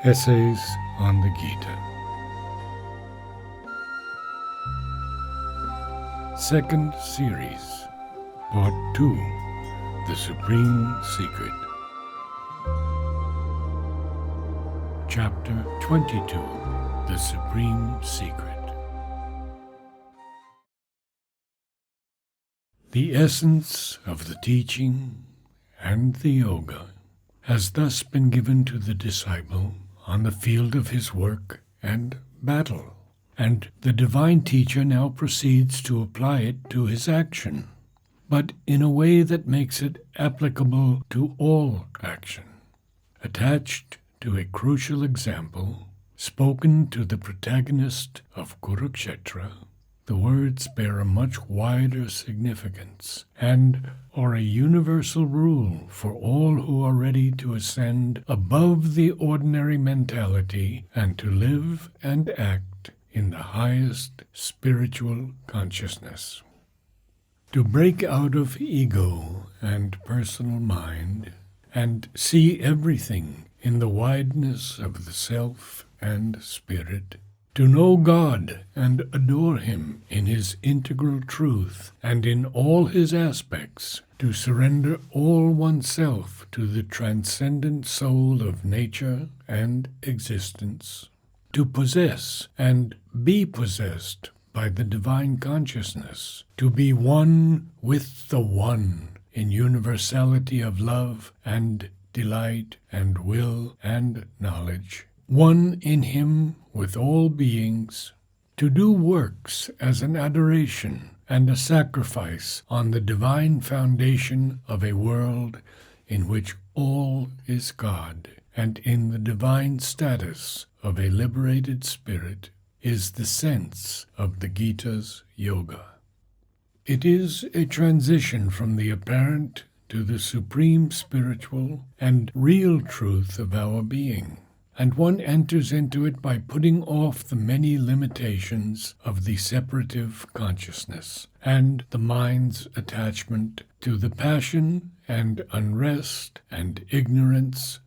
Essays on the Gita. Second Series, Part 2, The Supreme Secret. Chapter 22, The Supreme Secret. The essence of the teaching and the yoga has thus been given to the disciple on the field of his work and battle, and the divine teacher now proceeds to apply it to his action, but in a way that makes it applicable to all action. Attached to a crucial example, spoken to the protagonist of Kurukshetra, the words bear a much wider significance and are a universal rule for all who are ready to ascend above the ordinary mentality and to live and act in the highest spiritual consciousness. To break out of ego and personal mind and see everything in the wideness of the self and spirit, to know God and adore Him in His integral truth and in all His aspects, to surrender all oneself to the transcendent soul of nature and existence, to possess and be possessed by the divine consciousness, to be one with the One in universality of love and delight and will and knowledge, one in Him with all beings, to do works as an adoration and a sacrifice on the divine foundation of a world in which all is God, and in the divine status of a liberated spirit, is the sense of the Gita's yoga. It is a transition from the apparent to the supreme spiritual and real truth of our being, and one enters into it by putting off the many limitations of the separative consciousness and the mind's attachment to the passion and unrest and ignorance,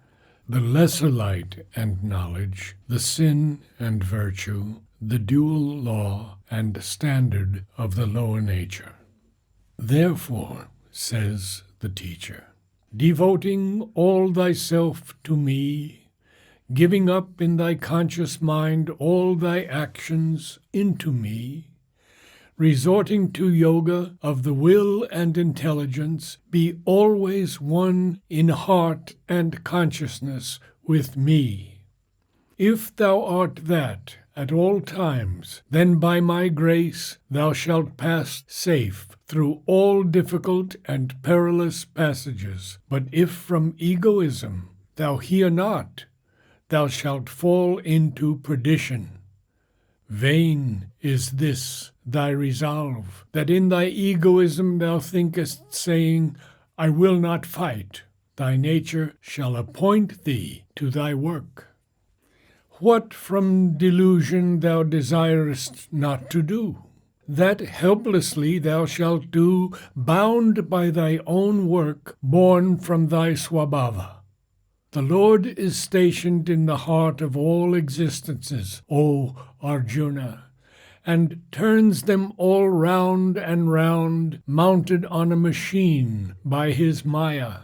the lesser light and knowledge, the sin and virtue, the dual law and standard of the lower nature. Therefore, says the teacher, devoting all thyself to me, giving up in thy conscious mind all thy actions into me, resorting to yoga of the will and intelligence, be always one in heart and consciousness with me. If thou art that at all times, then by my grace thou shalt pass safe through all difficult and perilous passages. But if from egoism thou hear not, thou shalt fall into perdition. Vain is this thy resolve, that in thy egoism thou thinkest, saying, I will not fight. Thy nature shall appoint thee to thy work. What from delusion thou desirest not to do, that helplessly thou shalt do, bound by thy own work, born from thy swabhava. The Lord is stationed in the heart of all existences, O Arjuna, and turns them all round and round, mounted on a machine by His Maya.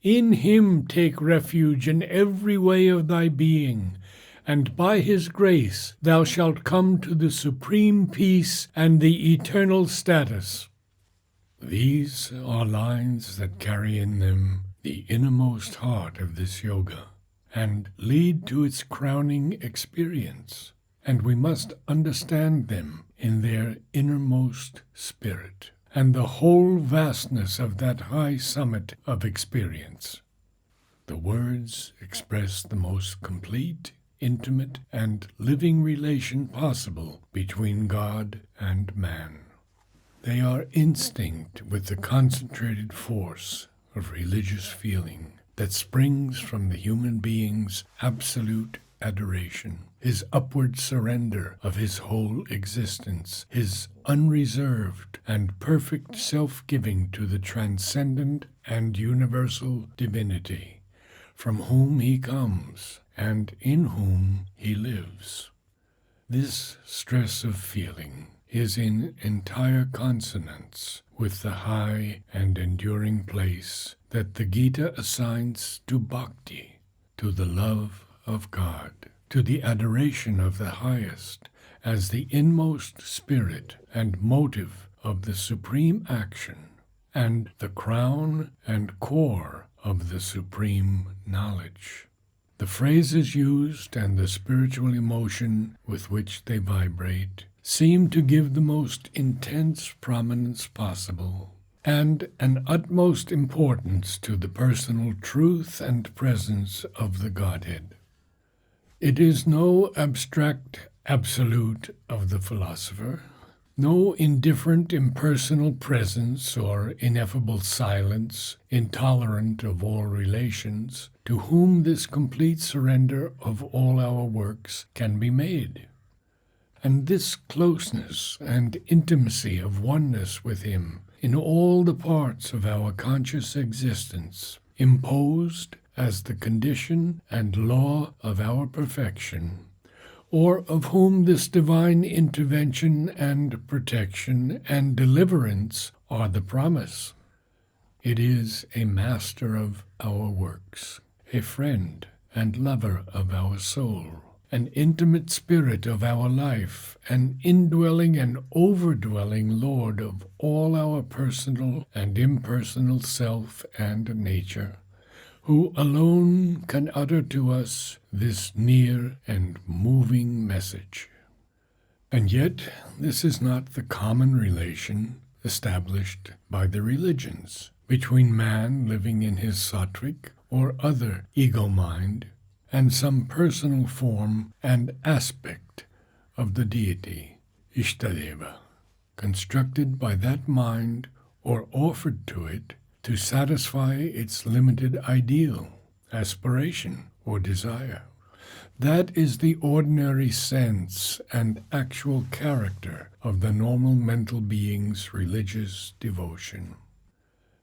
In Him take refuge in every way of thy being, and by His grace thou shalt come to the supreme peace and the eternal status. These are lines that carry in them the innermost heart of this yoga, and lead to its crowning experience, and we must understand them in their innermost spirit, and the whole vastness of that high summit of experience. The words express the most complete, intimate, and living relation possible between God and man. They are instinct with the concentrated force of religious feeling that springs from the human being's absolute adoration, his upward surrender of his whole existence, his unreserved and perfect self-giving to the transcendent and universal divinity, from whom he comes, and in whom he lives. This stress of feeling is in entire consonance with the high and enduring place that the Gita assigns to bhakti, to the love of God, to the adoration of the highest as the inmost spirit and motive of the supreme action, and the crown and core of the supreme knowledge. The phrases used and the spiritual emotion with which they vibrate seem to give the most intense prominence possible and an utmost importance to the personal truth and presence of the Godhead. It is no abstract absolute of the philosopher, no indifferent impersonal presence or ineffable silence, intolerant of all relations, to whom this complete surrender of all our works can be made. And this closeness and intimacy of oneness with him in all the parts of our conscious existence, imposed as the condition and law of our perfection, or of whom this divine intervention and protection and deliverance are the promise. It is a master of our works, a friend and lover of our soul, an intimate spirit of our life, an indwelling and overdwelling Lord of all our personal and impersonal self and nature, who alone can utter to us this near and moving message. And yet, this is not the common relation established by the religions between man living in his sattvic or other ego mind and some personal form and aspect of the deity, Ishtadeva, constructed by that mind or offered to it to satisfy its limited ideal, aspiration, or desire. That is the ordinary sense and actual character of the normal mental being's religious devotion.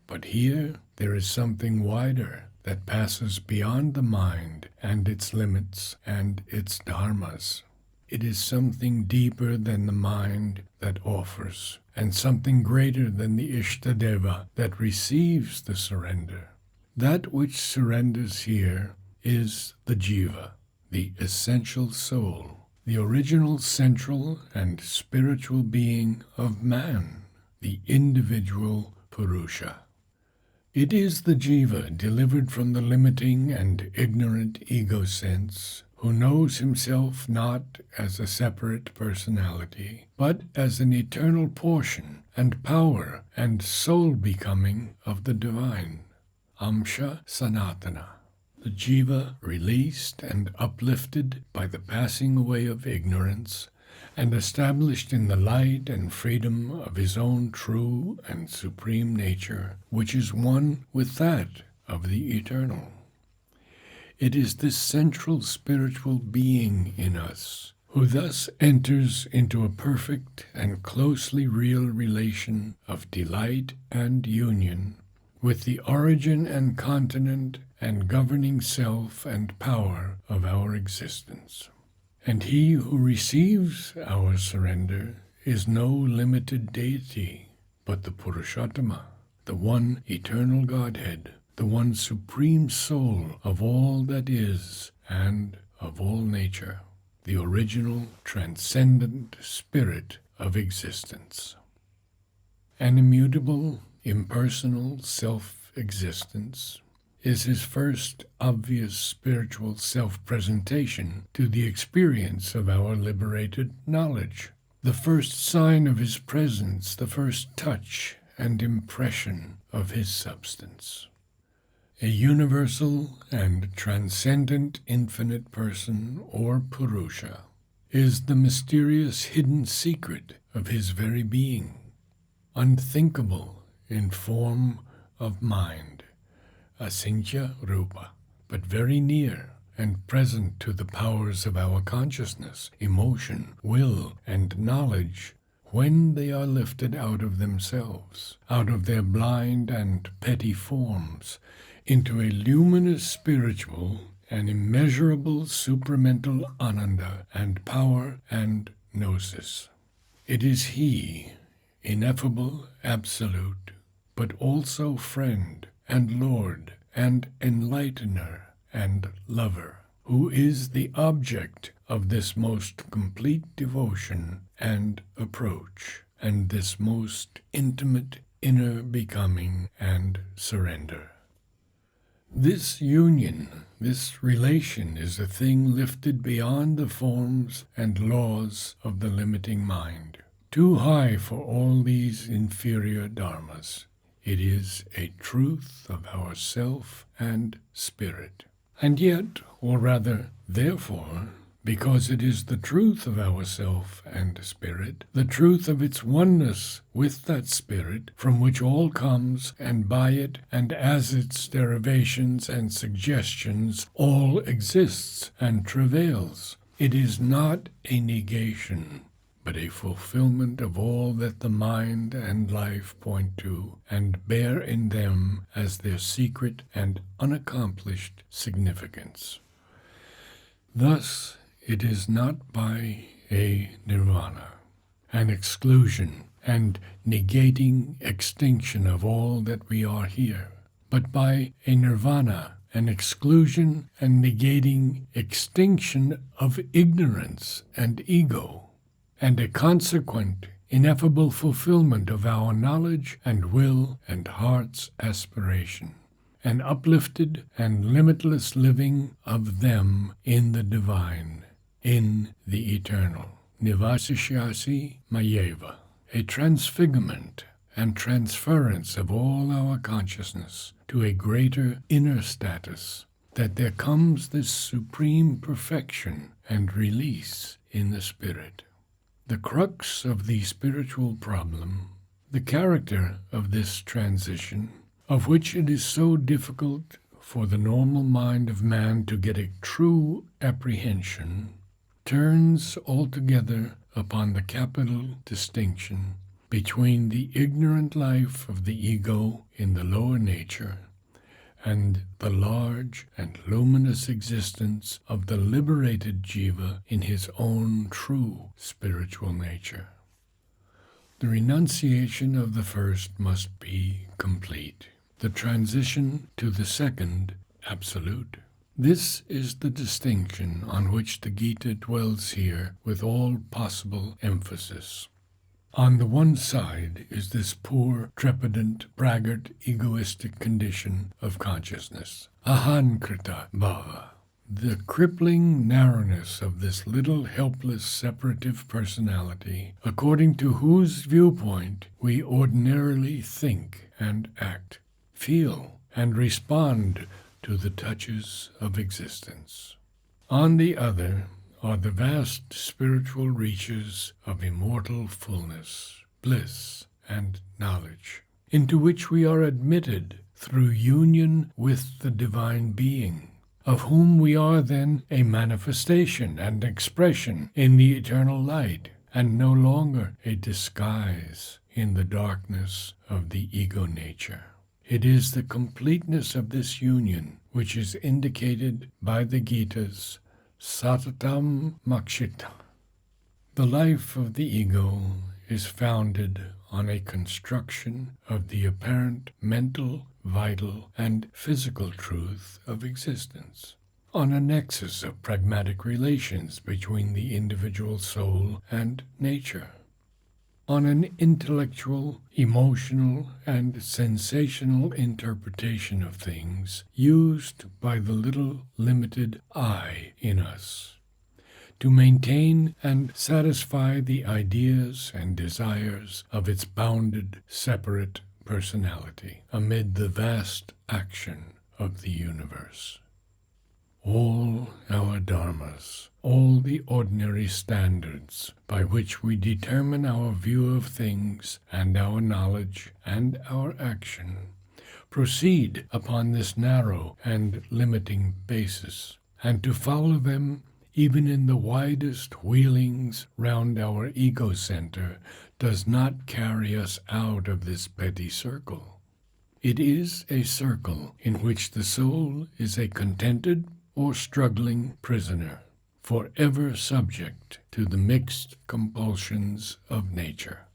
But here there is something wider that passes beyond the mind and its limits and its dharmas. It is something deeper than the mind that offers, and something greater than the Ishtadeva that receives the surrender. That which surrenders here is the jiva, the essential soul, the original central and spiritual being of man, the individual Purusha. It is the jiva delivered from the limiting and ignorant ego sense, who knows himself not as a separate personality, but as an eternal portion and power and soul becoming of the divine, Amsha Sanatana, the jiva released and uplifted by the passing away of ignorance, and established in the light and freedom of his own true and supreme nature, which is one with that of the eternal. It is this central spiritual being in us, who thus enters into a perfect and closely real relation of delight and union with the origin and continent and governing self and power of our existence. And he who receives our surrender is no limited deity, but the Purushottama, the one eternal Godhead, the one supreme soul of all that is and of all nature, the original transcendent spirit of existence. An immutable, impersonal self-existence is his first obvious spiritual self-presentation to the experience of our liberated knowledge, the first sign of his presence, the first touch and impression of his substance. A universal and transcendent infinite person, or Purusha, is the mysterious hidden secret of his very being, unthinkable in form of mind, asintya rupa, but very near and present to the powers of our consciousness, emotion, will, and knowledge when they are lifted out of themselves, out of their blind and petty forms, into a luminous spiritual an immeasurable supramental ananda and power and gnosis. It is He, ineffable, absolute, but also friend and Lord and enlightener and lover, who is the object of this most complete devotion and approach, and this most intimate inner becoming and surrender. This union, this relation is a thing lifted beyond the forms and laws of the limiting mind, too high for all these inferior dharmas. It is a truth of our self and spirit. And yet, or rather, therefore, because it is the truth of our self and spirit, the truth of its oneness with that spirit from which all comes, and by it and as its derivations and suggestions all exists and travails. It is not a negation, but a fulfillment of all that the mind and life point to and bear in them as their secret and unaccomplished significance. Thus, it is not by a nirvana, an exclusion and negating extinction of all that we are here, but by a nirvana, an exclusion and negating extinction of ignorance and ego, and a consequent ineffable fulfillment of our knowledge and will and heart's aspiration, an uplifted and limitless living of them in the divine, in the eternal. Nivasishyasi Mayeva, a transfigurement and transference of all our consciousness to a greater inner status, that there comes this supreme perfection and release in the spirit. The crux of the spiritual problem, the character of this transition, of which it is so difficult for the normal mind of man to get a true apprehension, turns altogether upon the capital distinction between the ignorant life of the ego in the lower nature and the large and luminous existence of the liberated jiva in his own true spiritual nature. The renunciation of the first must be complete, the transition to the second absolute. This is the distinction on which the Gita dwells here with all possible emphasis. On the one side is this poor, trepidant, braggart, egoistic condition of consciousness, ahankrita bhava, the crippling narrowness of this little helpless separative personality, according to whose viewpoint we ordinarily think and act, feel and respond to the touches of existence. On the other are the vast spiritual reaches of immortal fullness, bliss, and knowledge, into which we are admitted through union with the divine being, of whom we are then a manifestation and expression in the eternal light, and no longer a disguise in the darkness of the ego nature. It is the completeness of this union which is indicated by the Gita's Satatam Makshita. The life of the ego is founded on a construction of the apparent mental, vital, and physical truth of existence, on a nexus of pragmatic relations between the individual soul and nature, on an intellectual, emotional, and sensational interpretation of things used by the little limited I in us to maintain and satisfy the ideas and desires of its bounded, separate personality amid the vast action of the universe. All our dharmas, all the ordinary standards by which we determine our view of things and our knowledge and our action, proceed upon this narrow and limiting basis, and to follow them even in the widest wheelings round our ego center does not carry us out of this petty circle. It is a circle in which the soul is a contented, or struggling prisoner, forever subject to the mixed compulsions of nature.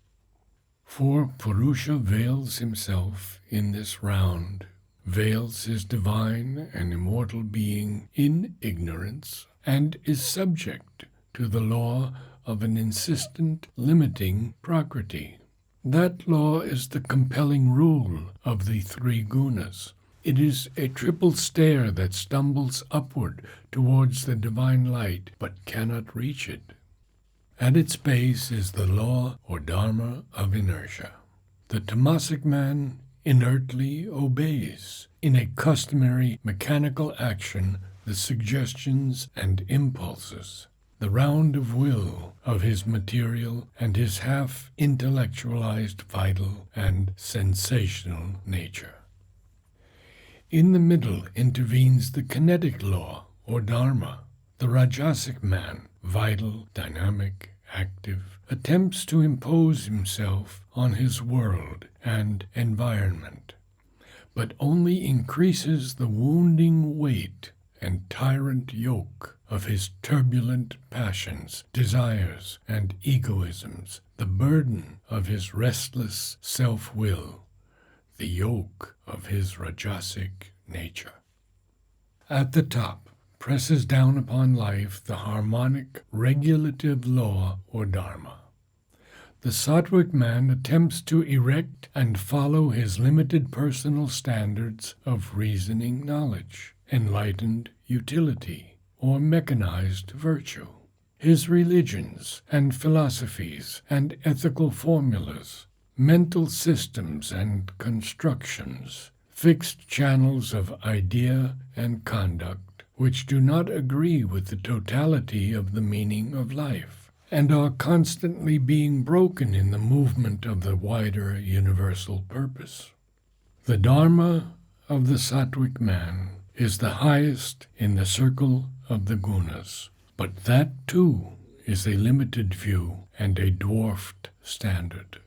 For Purusha veils himself in this round, veils his divine and immortal being in ignorance, and is subject to the law of an insistent, limiting Prakriti. That law is the compelling rule of the three gunas. It is a triple stair that stumbles upward towards the divine light, but cannot reach it. At its base is the law or dharma of inertia. The tamasic man inertly obeys, in a customary mechanical action, the suggestions and impulses, the round of will of his material and his half-intellectualized vital and sensational nature. In the middle intervenes the kinetic law, or dharma. The rajasic man, vital, dynamic, active, attempts to impose himself on his world and environment, but only increases the wounding weight and tyrant yoke of his turbulent passions, desires, and egoisms, the burden of his restless self-will, the yoke of his rajasic nature. At the top presses down upon life the harmonic regulative law or dharma. The sattvic man attempts to erect and follow his limited personal standards of reasoning knowledge, enlightened utility, or mechanized virtue. His religions and philosophies and ethical formulas, mental systems and constructions, fixed channels of idea and conduct, which do not agree with the totality of the meaning of life, and are constantly being broken in the movement of the wider universal purpose. The dharma of the sattvic man is the highest in the circle of the gunas, but that too is a limited view and a dwarfed standard.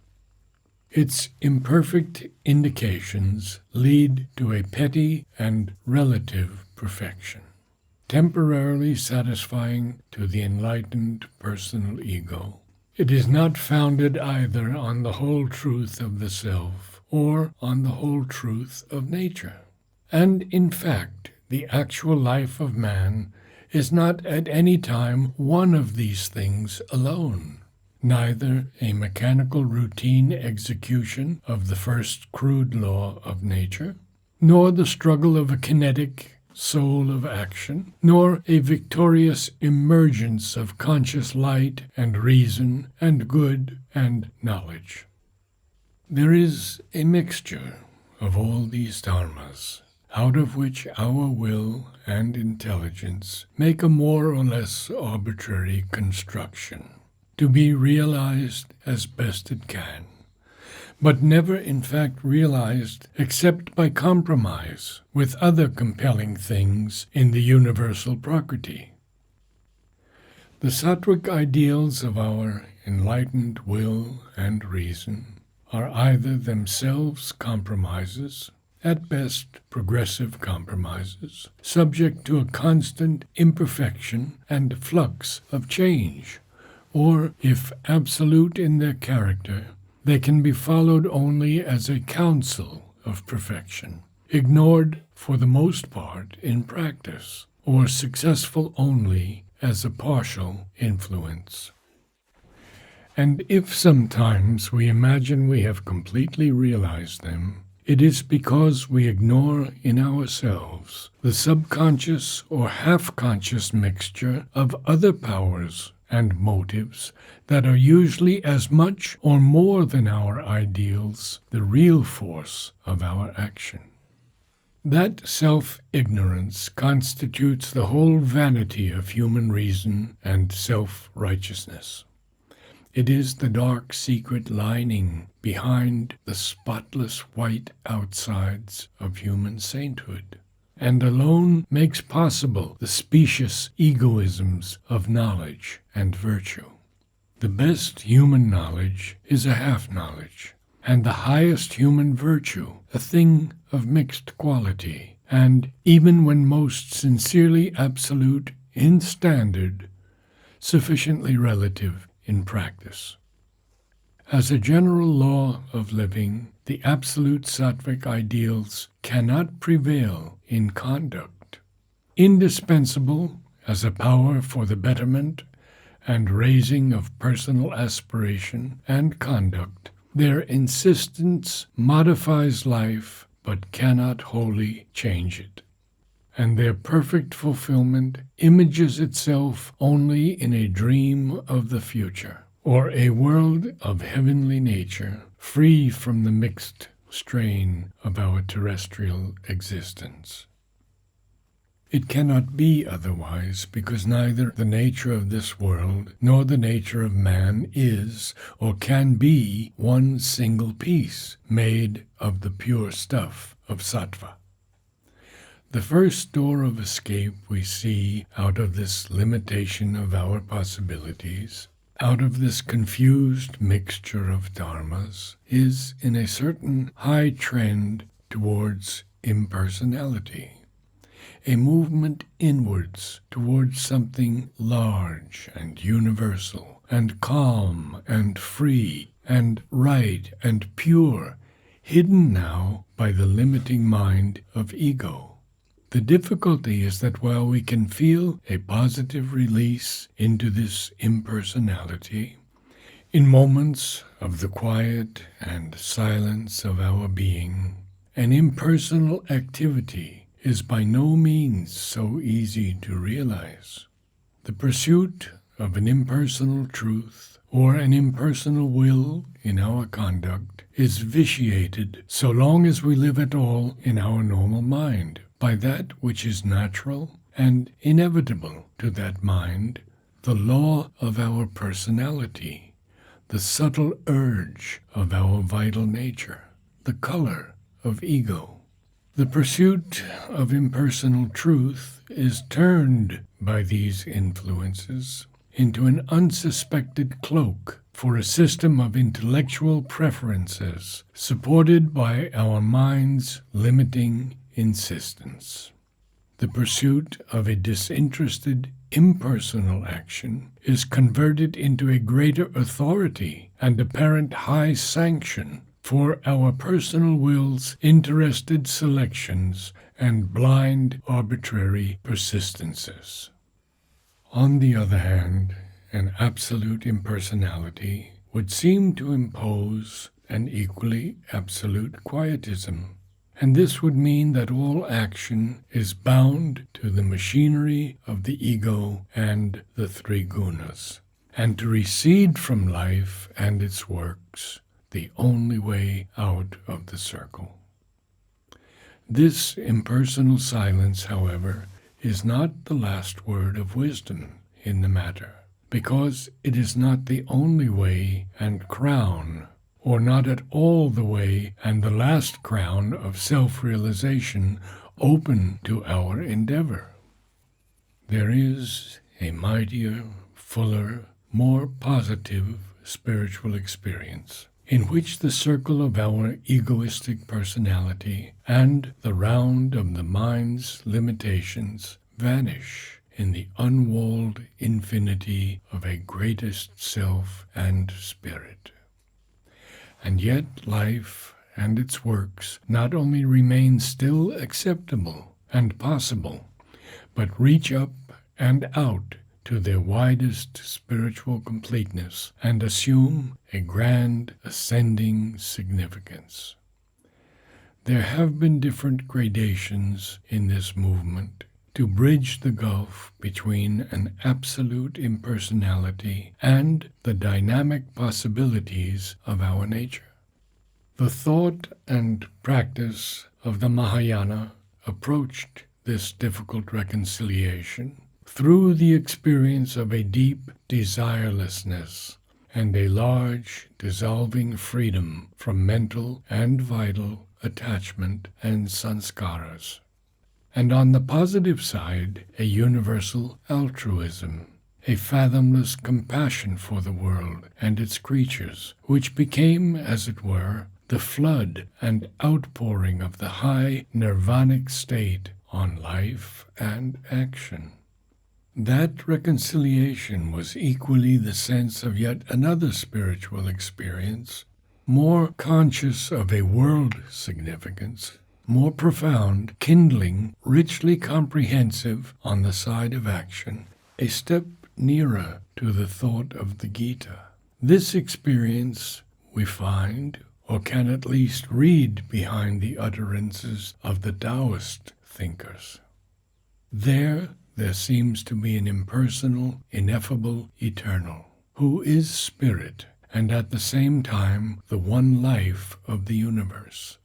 Its imperfect indications lead to a petty and relative perfection, temporarily satisfying to the enlightened personal ego. It is not founded either on the whole truth of the self or on the whole truth of nature. And in fact, the actual life of man is not at any time one of these things alone. Neither a mechanical routine execution of the first crude law of nature, nor the struggle of a kinetic soul of action, nor a victorious emergence of conscious light and reason and good and knowledge. There is a mixture of all these dharmas, out of which our will and intelligence make a more or less arbitrary construction, to be realized as best it can, but never in fact realized except by compromise with other compelling things in the universal Prakriti. The sattvic ideals of our enlightened will and reason are either themselves compromises, at best progressive compromises, subject to a constant imperfection and flux of change, or, if absolute in their character, they can be followed only as a counsel of perfection, ignored for the most part in practice, or successful only as a partial influence. And if sometimes we imagine we have completely realized them, it is because we ignore in ourselves the subconscious or half-conscious mixture of other powers and motives that are usually as much or more than our ideals, the real force of our action. That self-ignorance constitutes the whole vanity of human reason and self-righteousness. It is the dark secret lining behind the spotless white outsides of human sainthood, and alone makes possible the specious egoisms of knowledge and virtue. The best human knowledge is a half-knowledge, and the highest human virtue a thing of mixed quality, and even when most sincerely absolute in standard, sufficiently relative in practice. As a general law of living, the absolute sattvic ideals cannot prevail in conduct. Indispensable as a power for the betterment and raising of personal aspiration and conduct, their insistence modifies life but cannot wholly change it. And their perfect fulfillment images itself only in a dream of the future, or a world of heavenly nature, free from the mixed strain of our terrestrial existence. It cannot be otherwise, because neither the nature of this world nor the nature of man is or can be one single piece made of the pure stuff of sattva. The first door of escape we see out of this limitation of our possibilities, out of this confused mixture of dharmas, is in a certain high trend towards impersonality, a movement inwards towards something large and universal and calm and free and right and pure, hidden now by the limiting mind of ego. The difficulty is that while we can feel a positive release into this impersonality, in moments of the quiet and silence of our being, an impersonal activity is by no means so easy to realize. The pursuit of an impersonal truth or an impersonal will in our conduct is vitiated so long as we live at all in our normal mind by that which is natural and inevitable to that mind, the law of our personality, the subtle urge of our vital nature, the color of ego. The pursuit of impersonal truth is turned by these influences into an unsuspected cloak for a system of intellectual preferences supported by our mind's limiting insistence. The pursuit of a disinterested, impersonal action is converted into a greater authority and apparent high sanction for our personal will's interested selections and blind, arbitrary persistences. On the other hand, an absolute impersonality would seem to impose an equally absolute quietism, and this would mean that all action is bound to the machinery of the ego and the three gunas, and to recede from life and its works, the only way out of the circle. This impersonal silence, however, is not the last word of wisdom in the matter, because it is not the only way and crown, or not at all the way and the last crown of self-realization open to our endeavor. There is a mightier, fuller, more positive spiritual experience, in which the circle of our egoistic personality and the round of the mind's limitations vanish in the unwalled infinity of a greatest self and spirit. And yet life and its works not only remain still acceptable and possible, but reach up and out to their widest spiritual completeness and assume a grand ascending significance. There have been different gradations in this movement to bridge the gulf between an absolute impersonality and the dynamic possibilities of our nature. The thought and practice of the Mahayana approached this difficult reconciliation through the experience of a deep desirelessness and a large, dissolving freedom from mental and vital attachment and sanskaras. And on the positive side, a universal altruism, a fathomless compassion for the world and its creatures, which became, as it were, the flood and outpouring of the high nirvanic state on life and action. That reconciliation was equally the sense of yet another spiritual experience, more conscious of a world significance, more profound, kindling, richly comprehensive on the side of action, a step nearer to the thought of the Gita. This experience we find, or can at least read behind the utterances of the Taoist thinkers. There seems to be an impersonal, ineffable, eternal, who is spirit, and at the same time the one life of the universe.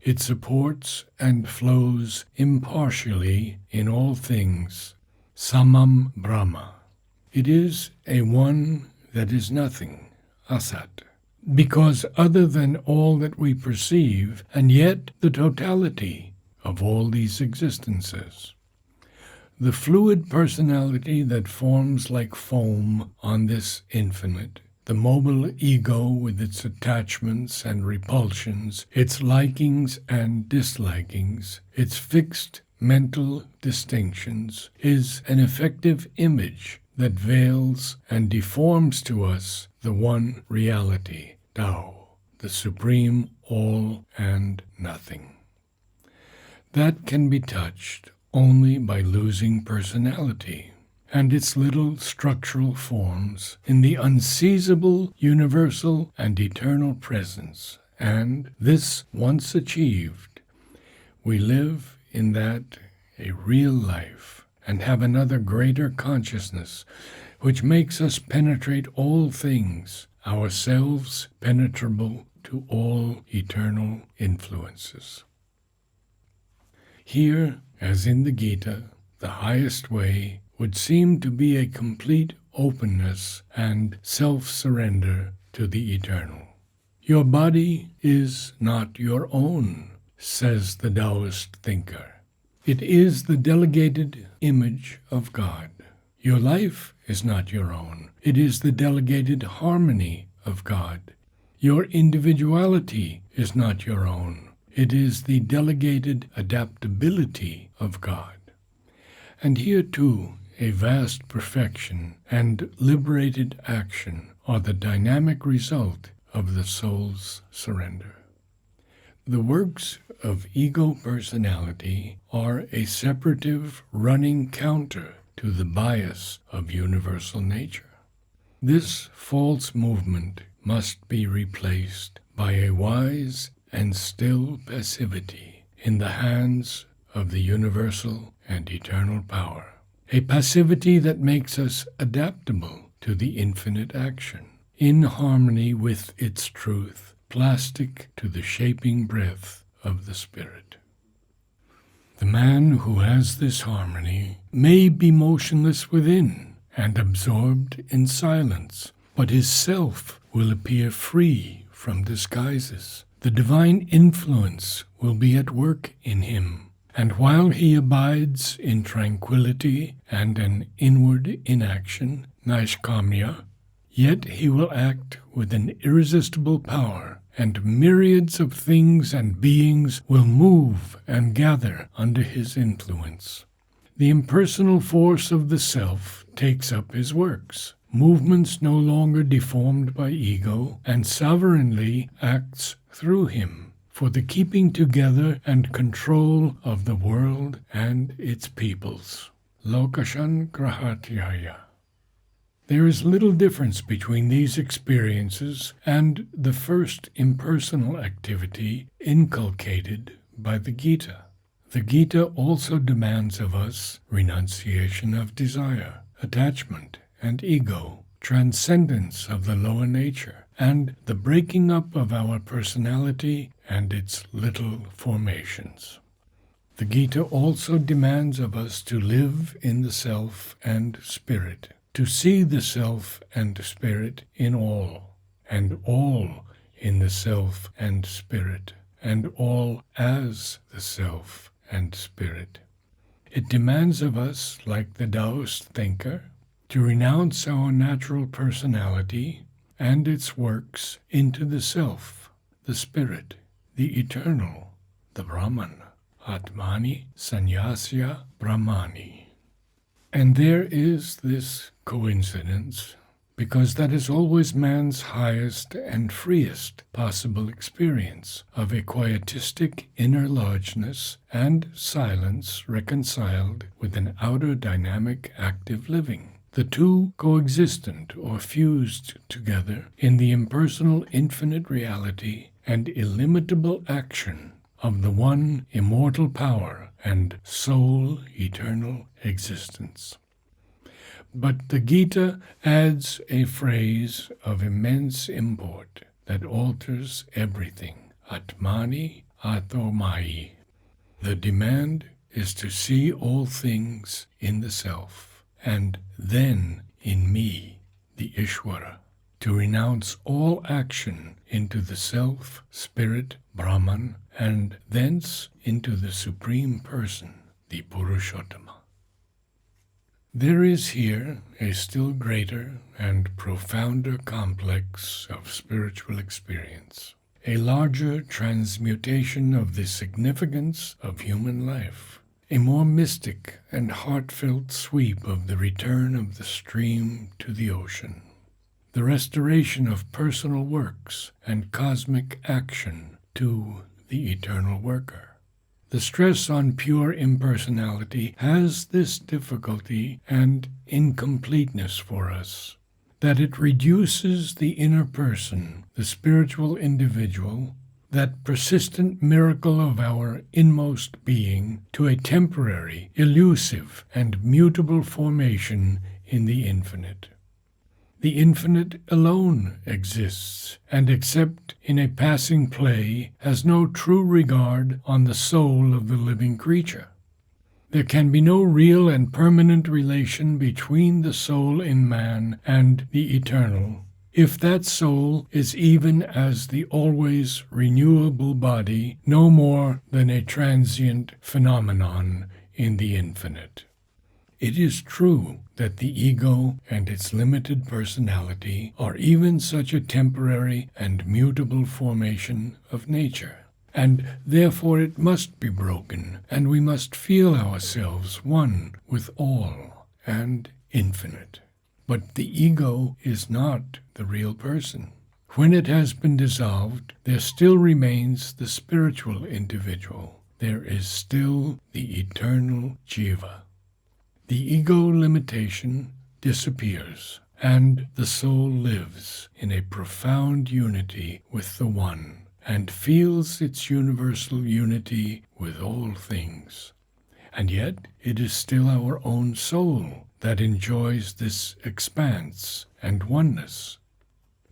It supports and flows impartially in all things, samam Brahma. It is a one that is nothing, asat, because other than all that we perceive, and yet the totality of all these existences. The fluid personality that forms like foam on this infinite, the mobile ego with its attachments and repulsions, its likings and dislikings, its fixed mental distinctions, is an effective image that veils and deforms to us the one reality, Tao, the supreme all and nothing. That can be touched only by losing personality and its little structural forms in the unseizable, universal, and eternal presence. And this once achieved, we live in that a real life and have another greater consciousness which makes us penetrate all things, ourselves penetrable to all eternal influences. Here, as in the Gita, the highest way would seem to be a complete openness and self-surrender to the eternal. Your body is not your own, says the Taoist thinker. It is the delegated image of God. Your life is not your own. It is the delegated harmony of God. Your individuality is not your own. It is the delegated adaptability of God. And here too, a vast perfection and liberated action are the dynamic result of the soul's surrender. The works of ego personality are a separative running counter to the bias of universal nature. This false movement must be replaced by a wise and still passivity in the hands of the universal and eternal power, a passivity that makes us adaptable to the infinite action, in harmony with its truth, plastic to the shaping breath of the Spirit. The man who has this harmony may be motionless within and absorbed in silence, but his self will appear free from disguises. The divine influence will be at work in him, and while he abides in tranquility and an inward inaction, naishkamya, yet he will act with an irresistible power, and myriads of things and beings will move and gather under his influence. The impersonal force of the self takes up his works. Movements no longer deformed by ego, and sovereignly acts through him for the keeping together and control of the world and its peoples. Lokashan Grahatyaya. There is little difference between these experiences and the first impersonal activity inculcated by the Gita. The Gita also demands of us renunciation of desire, attachment, and ego, transcendence of the lower nature, and the breaking up of our personality and its little formations. The Gita also demands of us to live in the self and spirit, to see the self and spirit in all, and all in the self and spirit, and all as the self and spirit. It demands of us, like the Taoist thinker, to renounce our natural personality and its works into the self the Spirit, the Eternal, the Brahman, Atmani Sanyasya Brahmani. And there is this coincidence, because that is always man's highest and freest possible experience of a quietistic inner largeness and silence reconciled with an outer dynamic active living, the two coexistent or fused together in the impersonal infinite reality and illimitable action of the one immortal power and sole eternal existence. But the Gita adds a phrase of immense import that alters everything. Atmani Atomai. The demand is to see all things in the self, and then in me, the Ishvara, to renounce all action into the self, spirit, Brahman, and thence into the Supreme Person, the Purushottama. There is here a still greater and profounder complex of spiritual experience, a larger transmutation of the significance of human life, a more mystic and heartfelt sweep of the return of the stream to the ocean, the restoration of personal works and cosmic action to the eternal worker. The stress on pure impersonality has this difficulty and incompleteness for us, that it reduces the inner person, the spiritual individual, that persistent miracle of our inmost being, to a temporary, elusive, and mutable formation in the infinite. The infinite alone exists, and except in a passing play, has no true regard on the soul of the living creature. There can be no real and permanent relation between the soul in man and the eternal, if that soul is even as the always renewable body, no more than a transient phenomenon in the infinite. It is true that the ego and its limited personality are even such a temporary and mutable formation of nature, and therefore it must be broken, and we must feel ourselves one with all and infinite. But the ego is not the real person. When it has been dissolved, there still remains the spiritual individual. There is still the eternal jiva. The ego limitation disappears, and the soul lives in a profound unity with the One, and feels its universal unity with all things. And yet it is still our own soul that enjoys this expanse and oneness.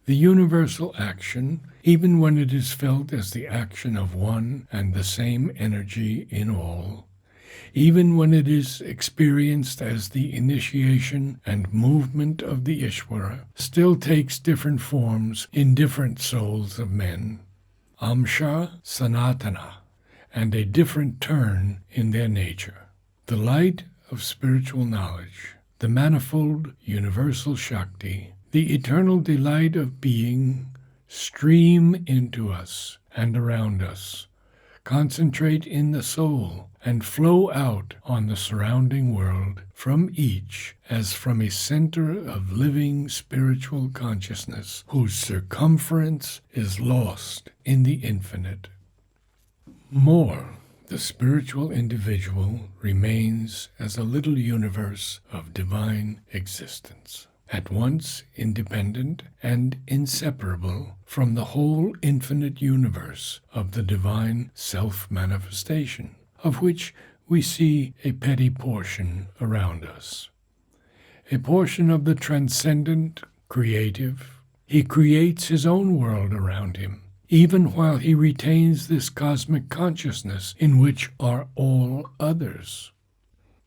The universal action, even when it is felt as the action of one and the same energy in all, even when it is experienced as the initiation and movement of the Ishvara, still takes different forms in different souls of men, amsha sanatana, and a different turn in their nature. The light of spiritual knowledge, the manifold universal Shakti, the eternal delight of being, stream into us and around us, concentrate in the soul, and flow out on the surrounding world from each as from a center of living spiritual consciousness whose circumference is lost in the infinite. More, the spiritual individual remains as a little universe of divine existence, at once independent and inseparable from the whole infinite universe of the divine self-manifestation, of which we see a petty portion around us. A portion of the transcendent, creative. He creates his own world around him, even while he retains this cosmic consciousness in which are all others.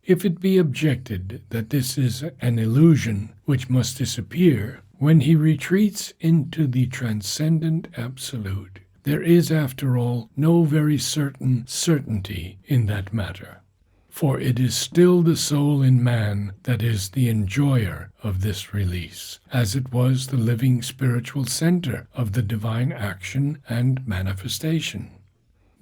If it be objected that this is an illusion which must disappear, when he retreats into the transcendent absolute, there is, after all, no very certain certainty in that matter. for it is still the soul in man that is the enjoyer of this release, as it was the living spiritual center of the divine action and manifestation.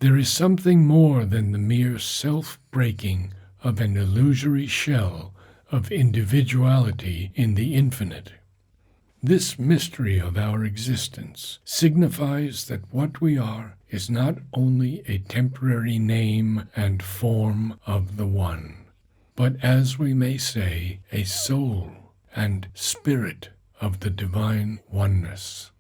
There is something more than the mere self-breaking of an illusory shell of individuality in the infinite. This mystery of our existence signifies that what we are is not only a temporary name and form of the One, but, as we may say, a soul and spirit of the divine oneness.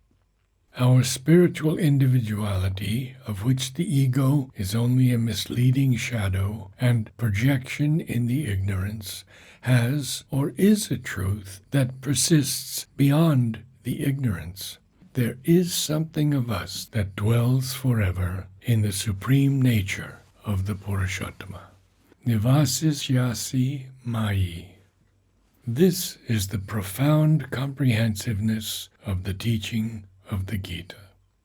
Our spiritual individuality, of which the ego is only a misleading shadow and projection in the ignorance, has or is a truth that persists beyond the ignorance. There is something of us that dwells forever in the supreme nature of the Purushottama. Nivasis yasi mayi. This is the profound comprehensiveness of the teaching of the Gita,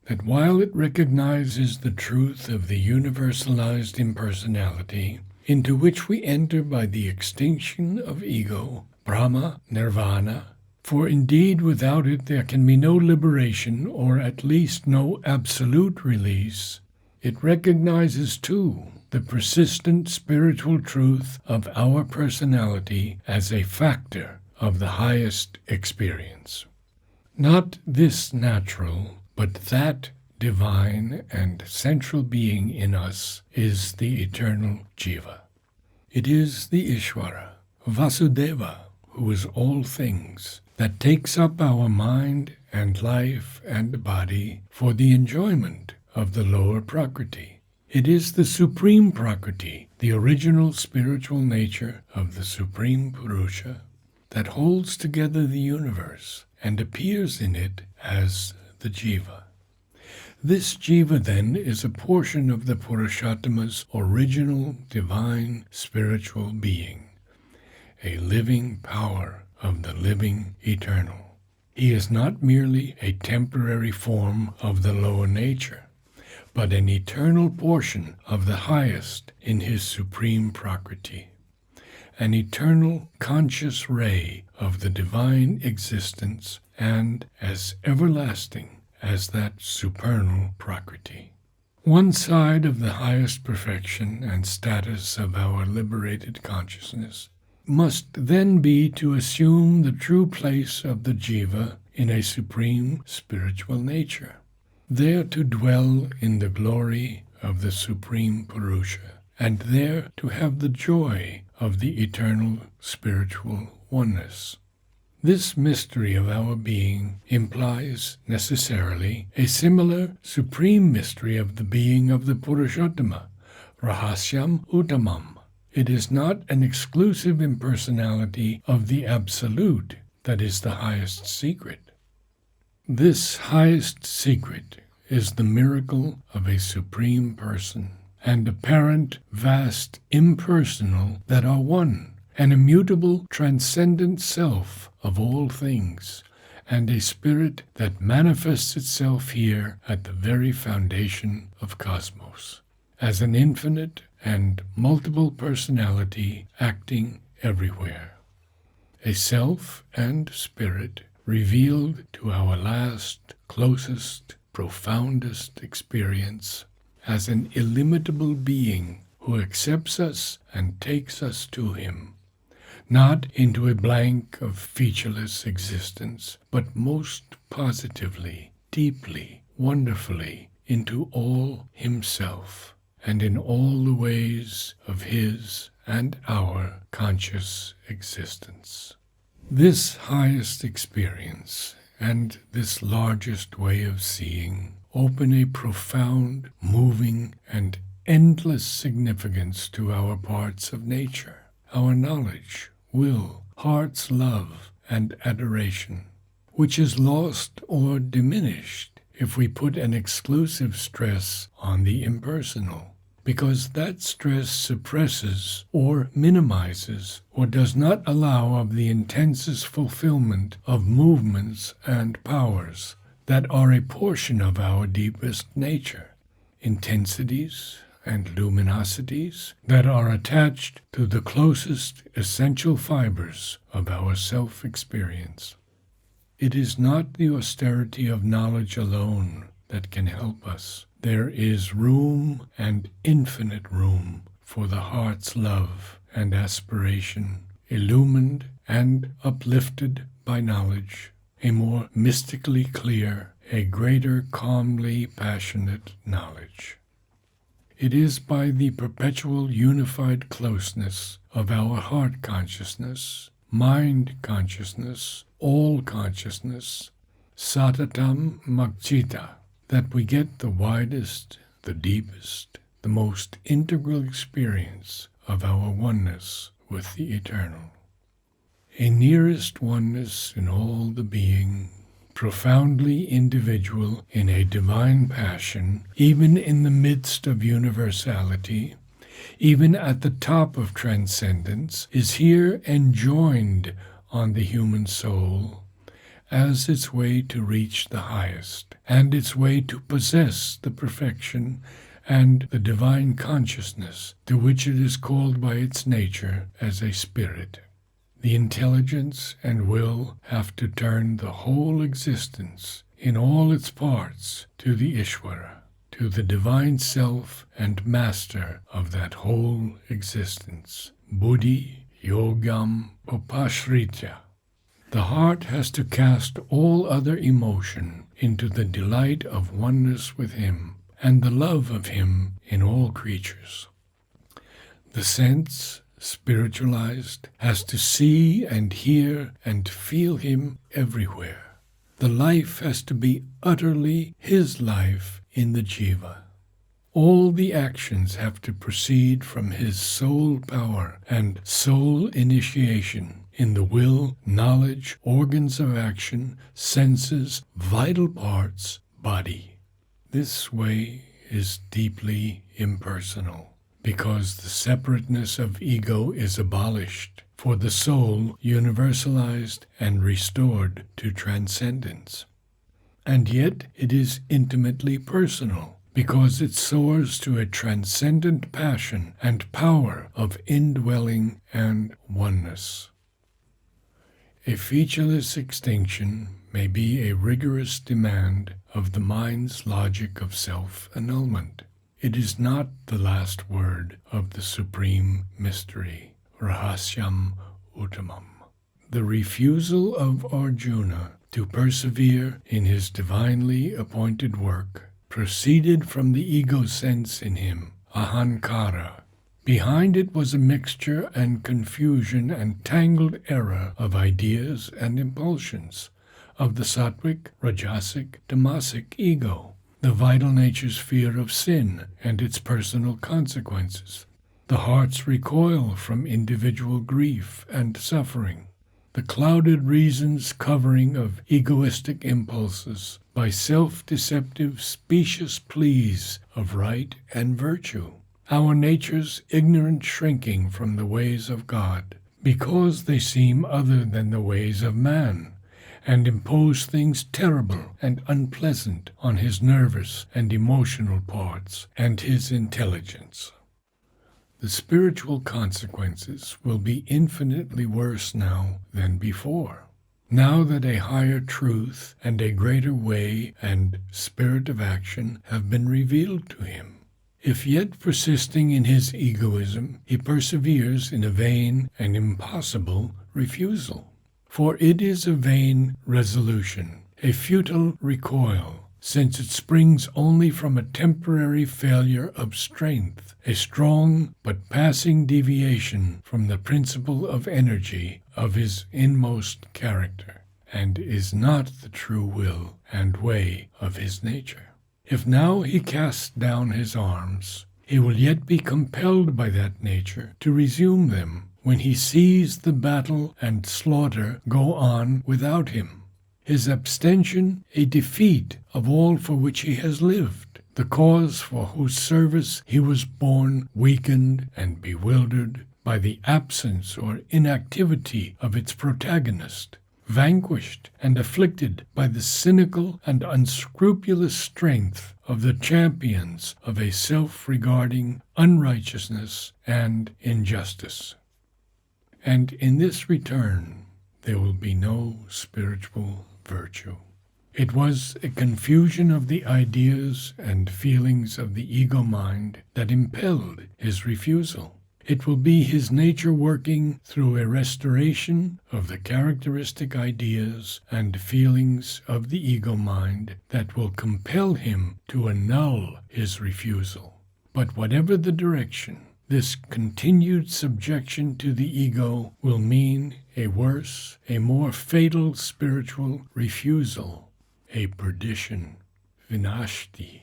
that while it recognizes the truth of the universalized impersonality, into which we enter by the extinction of ego, Brahma, Nirvana, for indeed without it there can be no liberation, or at least no absolute release, it recognizes too the persistent spiritual truth of our personality as a factor of the highest experience. Not this natural, but that divine and central being in us is the eternal Jiva. It is the Ishvara, Vasudeva, who is all things, that takes up our mind and life and body for the enjoyment of the lower Prakriti. It is the supreme Prakriti, the original spiritual nature of the Supreme Purusha, that holds together the universe and appears in it as the Jiva. This Jiva, then, is a portion of the Purushottama's original divine spiritual being, a living power of the living eternal. He is not merely a temporary form of the lower nature, but an eternal portion of the highest in his supreme Prakriti, an eternal conscious ray of the divine existence, and as everlasting as that supernal Prakriti. One side of the highest perfection and status of our liberated consciousness must then be to assume the true place of the Jiva in a supreme spiritual nature, there to dwell in the glory of the Supreme Purusha, and there to have the joy of the eternal spiritual oneness. This mystery of our being implies necessarily a similar supreme mystery of the being of the Purushottama, Rahasyam Uttamam. It is not an exclusive impersonality of the Absolute that is the highest secret. This highest secret is the miracle of a supreme person, and apparent, vast, impersonal that are one, an immutable, transcendent self of all things, and a spirit that manifests itself here at the very foundation of cosmos, as an infinite and multiple personality acting everywhere. A self and spirit revealed to our last, closest, profoundest experience as an illimitable being who accepts us and takes us to him, not into a blank of featureless existence, but most positively, deeply, wonderfully into all himself, and in all the ways of his and our conscious existence. This highest experience and this largest way of seeing open a profound, moving, and endless significance to our parts of nature, our knowledge, will, heart's love, and adoration, which is lost or diminished if we put an exclusive stress on the impersonal, because that stress suppresses or minimizes or does not allow of the intensest fulfillment of movements and powers that are a portion of our deepest nature, intensities and luminosities that are attached to the closest essential fibers of our self-experience. It is not the austerity of knowledge alone that can help us. There is room and infinite room for the heart's love and aspiration, illumined and uplifted by knowledge, a more mystically clear, a greater calmly passionate knowledge. It is by the perpetual unified closeness of our heart consciousness, mind consciousness, all consciousness, satatam magcita, that we get the widest, the deepest, the most integral experience of our oneness with the eternal. A nearest oneness in all the being, profoundly individual in a divine passion, even in the midst of universality, even at the top of transcendence, is here enjoined on the human soul as its way to reach the highest, and its way to possess the perfection and the divine consciousness to which it is called by its nature as a spirit. The intelligence and will have to turn the whole existence in all its parts to the Ishvara, to the divine self and master of that whole existence. Buddhi yogam upashritya. The heart has to cast all other emotion into the delight of oneness with Him and the love of Him in all creatures. The sense, spiritualized, has to see and hear and feel Him everywhere. The life has to be utterly His life in the jiva. All the actions have to proceed from His soul power and soul initiation in the will, knowledge, organs of action, senses, vital parts, body. This way is deeply impersonal, because the separateness of ego is abolished, for the soul universalized and restored to transcendence. And yet it is intimately personal, because it soars to a transcendent passion and power of indwelling and oneness. A featureless extinction may be a rigorous demand of the mind's logic of self-annulment. It is not the last word of the supreme mystery, Rahasyam Uttamam. The refusal of Arjuna to persevere in his divinely appointed work proceeded from the ego sense in him, ahankara. Behind it was a mixture and confusion and tangled error of ideas and impulsions, of the sattvic, rajasic, tamasic ego, the vital nature's fear of sin and its personal consequences, the heart's recoil from individual grief and suffering, the clouded reason's covering of egoistic impulses by self-deceptive specious pleas of right and virtue, our nature's ignorant shrinking from the ways of God, because they seem other than the ways of man, and impose things terrible and unpleasant on his nervous and emotional parts and his intelligence. The spiritual consequences will be infinitely worse now than before, now that a higher truth and a greater way and spirit of action have been revealed to him. If yet persisting in his egoism, he perseveres in a vain and impossible refusal. For it is a vain resolution, a futile recoil, since it springs only from a temporary failure of strength, a strong but passing deviation from the principle of energy of his inmost character, and is not the true will and way of his nature. If now he casts down his arms, he will yet be compelled by that nature to resume them when he sees the battle and slaughter go on without him. His abstention a defeat of all for which he has lived, the cause for whose service he was born weakened and bewildered by the absence or inactivity of its protagonist, vanquished and afflicted by the cynical and unscrupulous strength of the champions of a self-regarding unrighteousness and injustice. And in this return, there will be no spiritual virtue. It was a confusion of the ideas and feelings of the ego mind that impelled his refusal. It will be his nature working through a restoration of the characteristic ideas and feelings of the ego mind that will compel him to annul his refusal. But whatever the direction, this continued subjection to the ego will mean a worse, a more fatal spiritual refusal, a perdition, vinashti.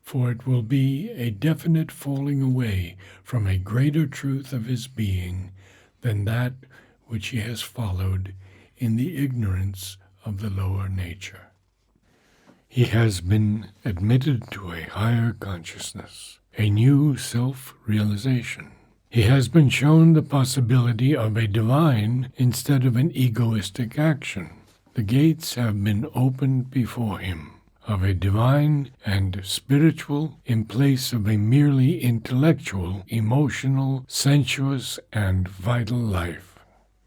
For it will be a definite falling away from a greater truth of his being than that which he has followed in the ignorance of the lower nature. He has been admitted to a higher consciousness, a new self-realization. He has been shown the possibility of a divine instead of an egoistic action. The gates have been opened before him, of a divine and spiritual in place of a merely intellectual, emotional, sensuous, and vital life.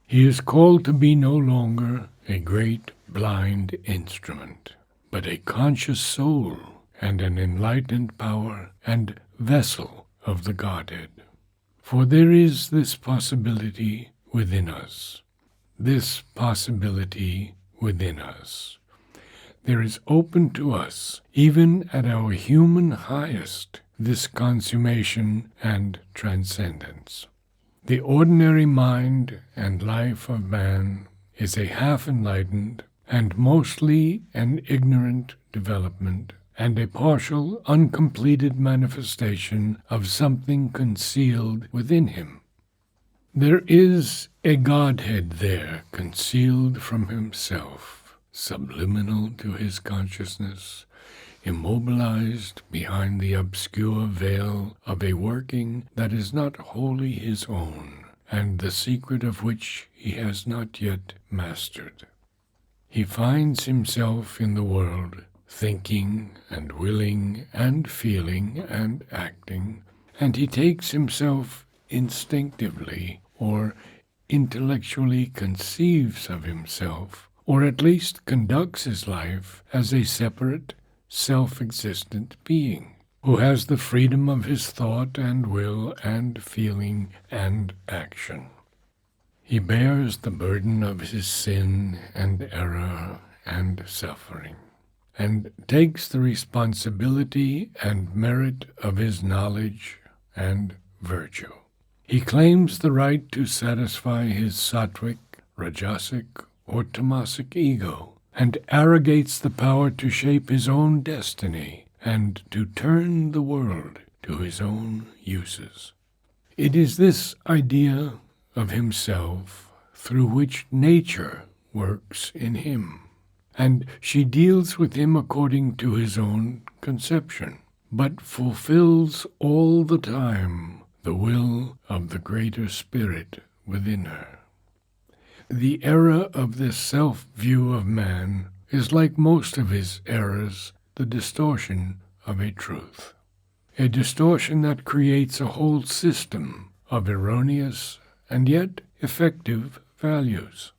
He is called to be no longer a great blind instrument, but a conscious soul and an enlightened power and vessel of the Godhead. For there is this possibility within us. This possibility within us. There is open to us, even at our human highest, this consummation and transcendence. The ordinary mind and life of man is a half-enlightened and mostly an ignorant development and a partial, uncompleted manifestation of something concealed within him. There is a Godhead there concealed from himself, subliminal to his consciousness, immobilized behind the obscure veil of a working that is not wholly his own, and the secret of which he has not yet mastered. He finds himself in the world, thinking and willing and feeling and acting, and he takes himself instinctively or intellectually conceives of himself, or at least conducts his life as a separate, self-existent being, who has the freedom of his thought and will and feeling and action. He bears the burden of his sin and error and suffering, and takes the responsibility and merit of his knowledge and virtue. He claims the right to satisfy his sattvic, rajasic, or tamasic ego, and arrogates the power to shape his own destiny and to turn the world to his own uses. It is this idea of himself through which nature works in him, and she deals with him according to his own conception, but fulfills all the time the will of the greater spirit within her. The error of this self-view of man is, like most of his errors, the distortion of a truth. A distortion that creates a whole system of erroneous and yet effective values.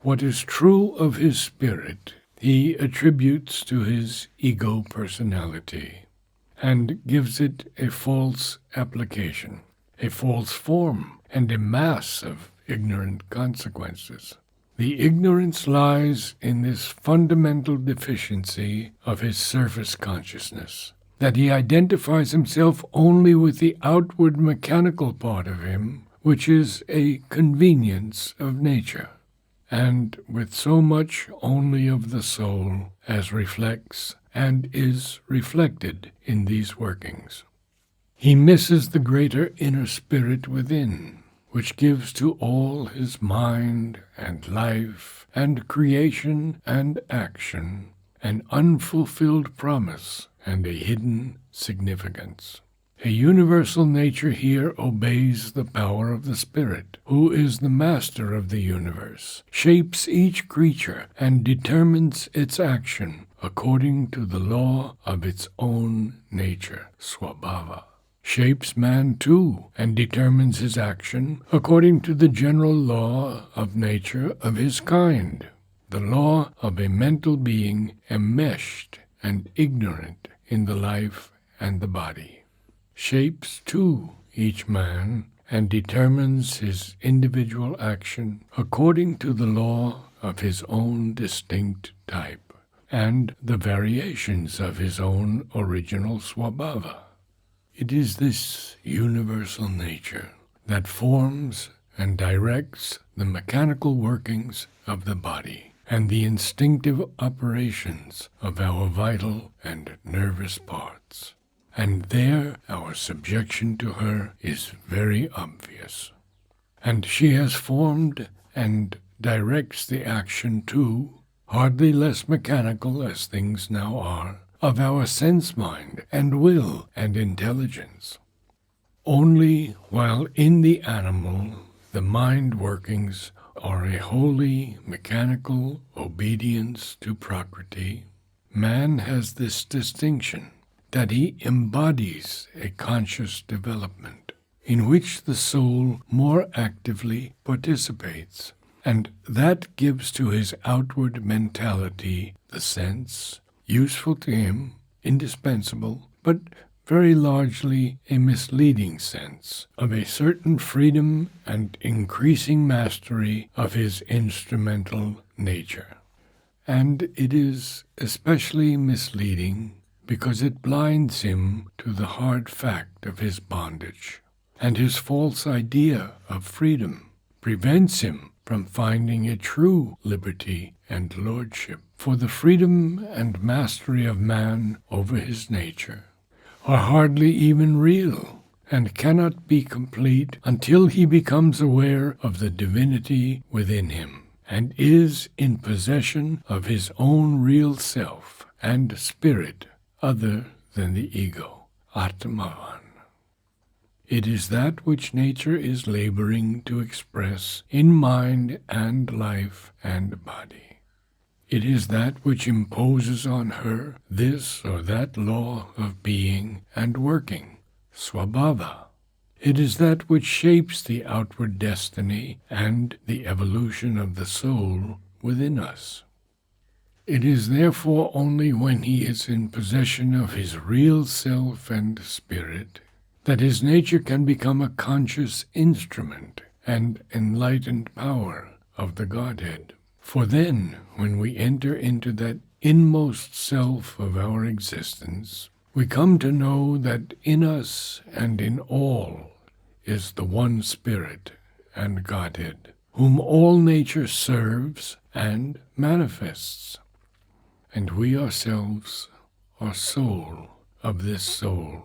What is true of his spirit he attributes to his ego personality and gives it a false application, a false form, and a mass of ignorant consequences. The ignorance lies in this fundamental deficiency of his surface consciousness, that he identifies himself only with the outward mechanical part of him, which is a convenience of nature, and with so much only of the soul as reflects and is reflected in these workings. He misses the greater inner spirit within, which gives to all his mind and life and creation and action an unfulfilled promise and a hidden significance. A universal nature here obeys the power of the Spirit, who is the master of the universe, shapes each creature, and determines its action according to the law of its own nature, swabhava. Shapes man too, and determines his action according to the general law of nature of his kind, the law of a mental being enmeshed and ignorant in the life and the body. Shapes, too, each man, and determines his individual action according to the law of his own distinct type, and the variations of his own original swabhava. It is this universal nature that forms and directs the mechanical workings of the body and the instinctive operations of our vital and nervous parts. And there our subjection to her is very obvious. And she has formed and directs the action too, hardly less mechanical as things now are, of our sense-mind and will and intelligence. Only while in the animal the mind workings are a wholly mechanical obedience to Prakriti, man has this distinction, that he embodies a conscious development in which the soul more actively participates, and that gives to his outward mentality the sense, useful to him, indispensable, but very largely a misleading sense, of a certain freedom and increasing mastery of his instrumental nature. And it is especially misleading because it blinds him to the hard fact of his bondage, and his false idea of freedom prevents him from finding a true liberty and lordship. For the freedom and mastery of man over his nature are hardly even real, and cannot be complete until he becomes aware of the divinity within him, and is in possession of his own real self and spirit, other than the ego, Atmavan. It is that which nature is laboring to express in mind and life and body. It is that which imposes on her this or that law of being and working, swabhava. It is that which shapes the outward destiny and the evolution of the soul within us. It is therefore only when he is in possession of his real self and spirit that his nature can become a conscious instrument and enlightened power of the Godhead. For then, when we enter into that inmost self of our existence, we come to know that in us and in all is the one Spirit and Godhead, whom all nature serves and manifests. And we ourselves are soul of this soul,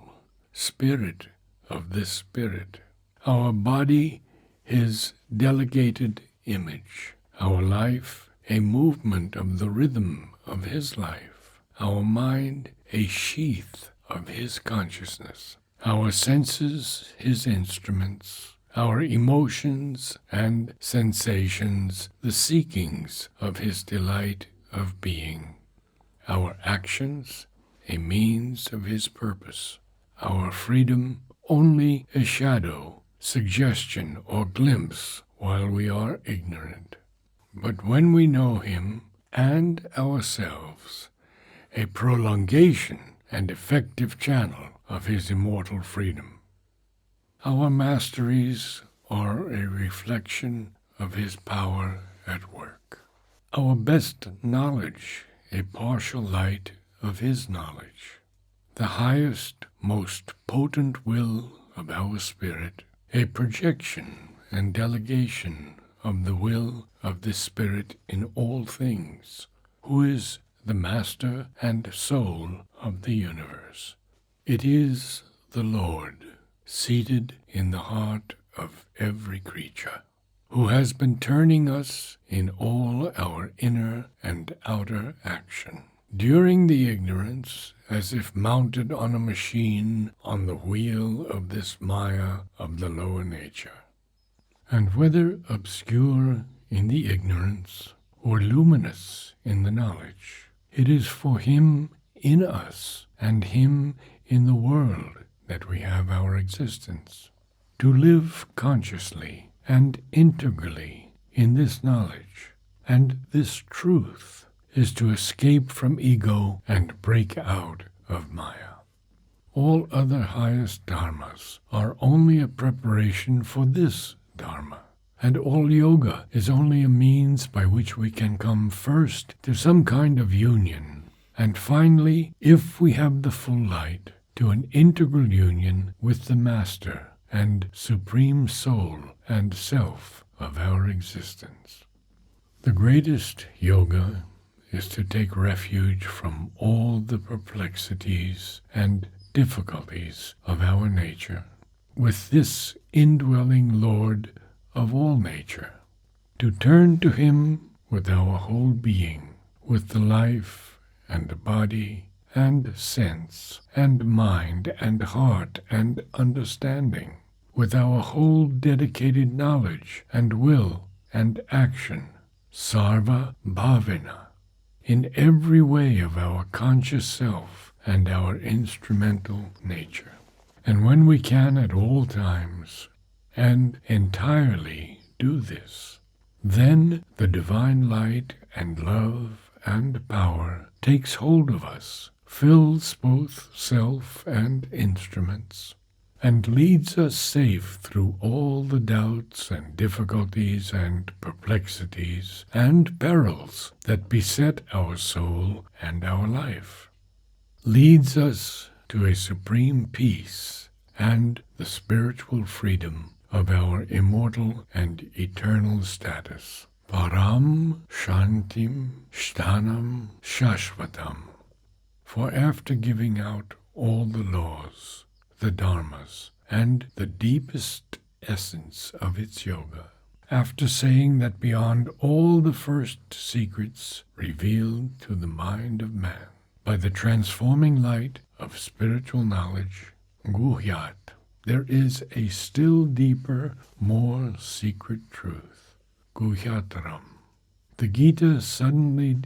spirit of this spirit, our body his delegated image, our life a movement of the rhythm of his life, our mind a sheath of his consciousness, our senses his instruments, our emotions and sensations the seekings of his delight of being, our actions a means of his purpose, our freedom only a shadow, suggestion, or glimpse while we are ignorant. But when we know him and ourselves, a prolongation and effective channel of his immortal freedom. Our masteries are a reflection of his power at work. Our best knowledge a partial light of his knowledge, the highest, most potent will of our spirit, a projection and delegation of the will of the Spirit in all things, who is the master and soul of the universe. It is the Lord, seated in the heart of every creature, who has been turning us in all our inner and outer action, during the ignorance, as if mounted on a machine on the wheel of this Maya of the lower nature. And whether obscure in the ignorance or luminous in the knowledge, it is for him in us and him in the world that we have our existence. To live consciously and integrally in this knowledge and this truth is to escape from ego and break out of Maya. All other highest dharmas are only a preparation for this dharma, and all yoga is only a means by which we can come first to some kind of union, and finally, if we have the full light, to an integral union with the Master and Supreme Soul and Self of our existence. The greatest yoga is to take refuge from all the perplexities and difficulties of our nature, with this indwelling Lord of all nature, to turn to him with our whole being, with the life and body and sense and mind and heart and understanding, with our whole dedicated knowledge and will and action, sarva bhavana, in every way of our conscious self and our instrumental nature. And when we can at all times and entirely do this, then the divine light and love and power takes hold of us, fills both self and instruments, and leads us safe through all the doubts and difficulties and perplexities and perils that beset our soul and our life, leads us to a supreme peace and the spiritual freedom of our immortal and eternal status. Param Shantim Shtanam Shashvatam. For after giving out all the laws, the dharmas, and the deepest essence of its yoga, after saying that beyond all the first secrets revealed to the mind of man by the transforming light of spiritual knowledge, Guhyat, there is a still deeper, more secret truth, Guhyataram. The Gita suddenly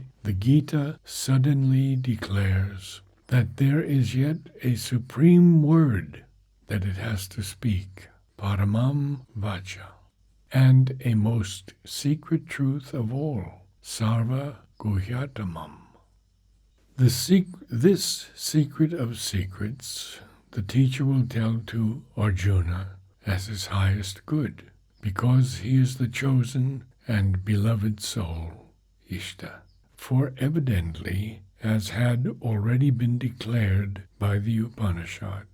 declares that there is yet a supreme word that it has to speak, Paramam Vacha, and a most secret truth of all, Sarva Guhyatamam. This secret of secrets the teacher will tell to Arjuna as his highest good, because he is the chosen and beloved soul, Ishta. For evidently, as had already been declared by the Upanishad,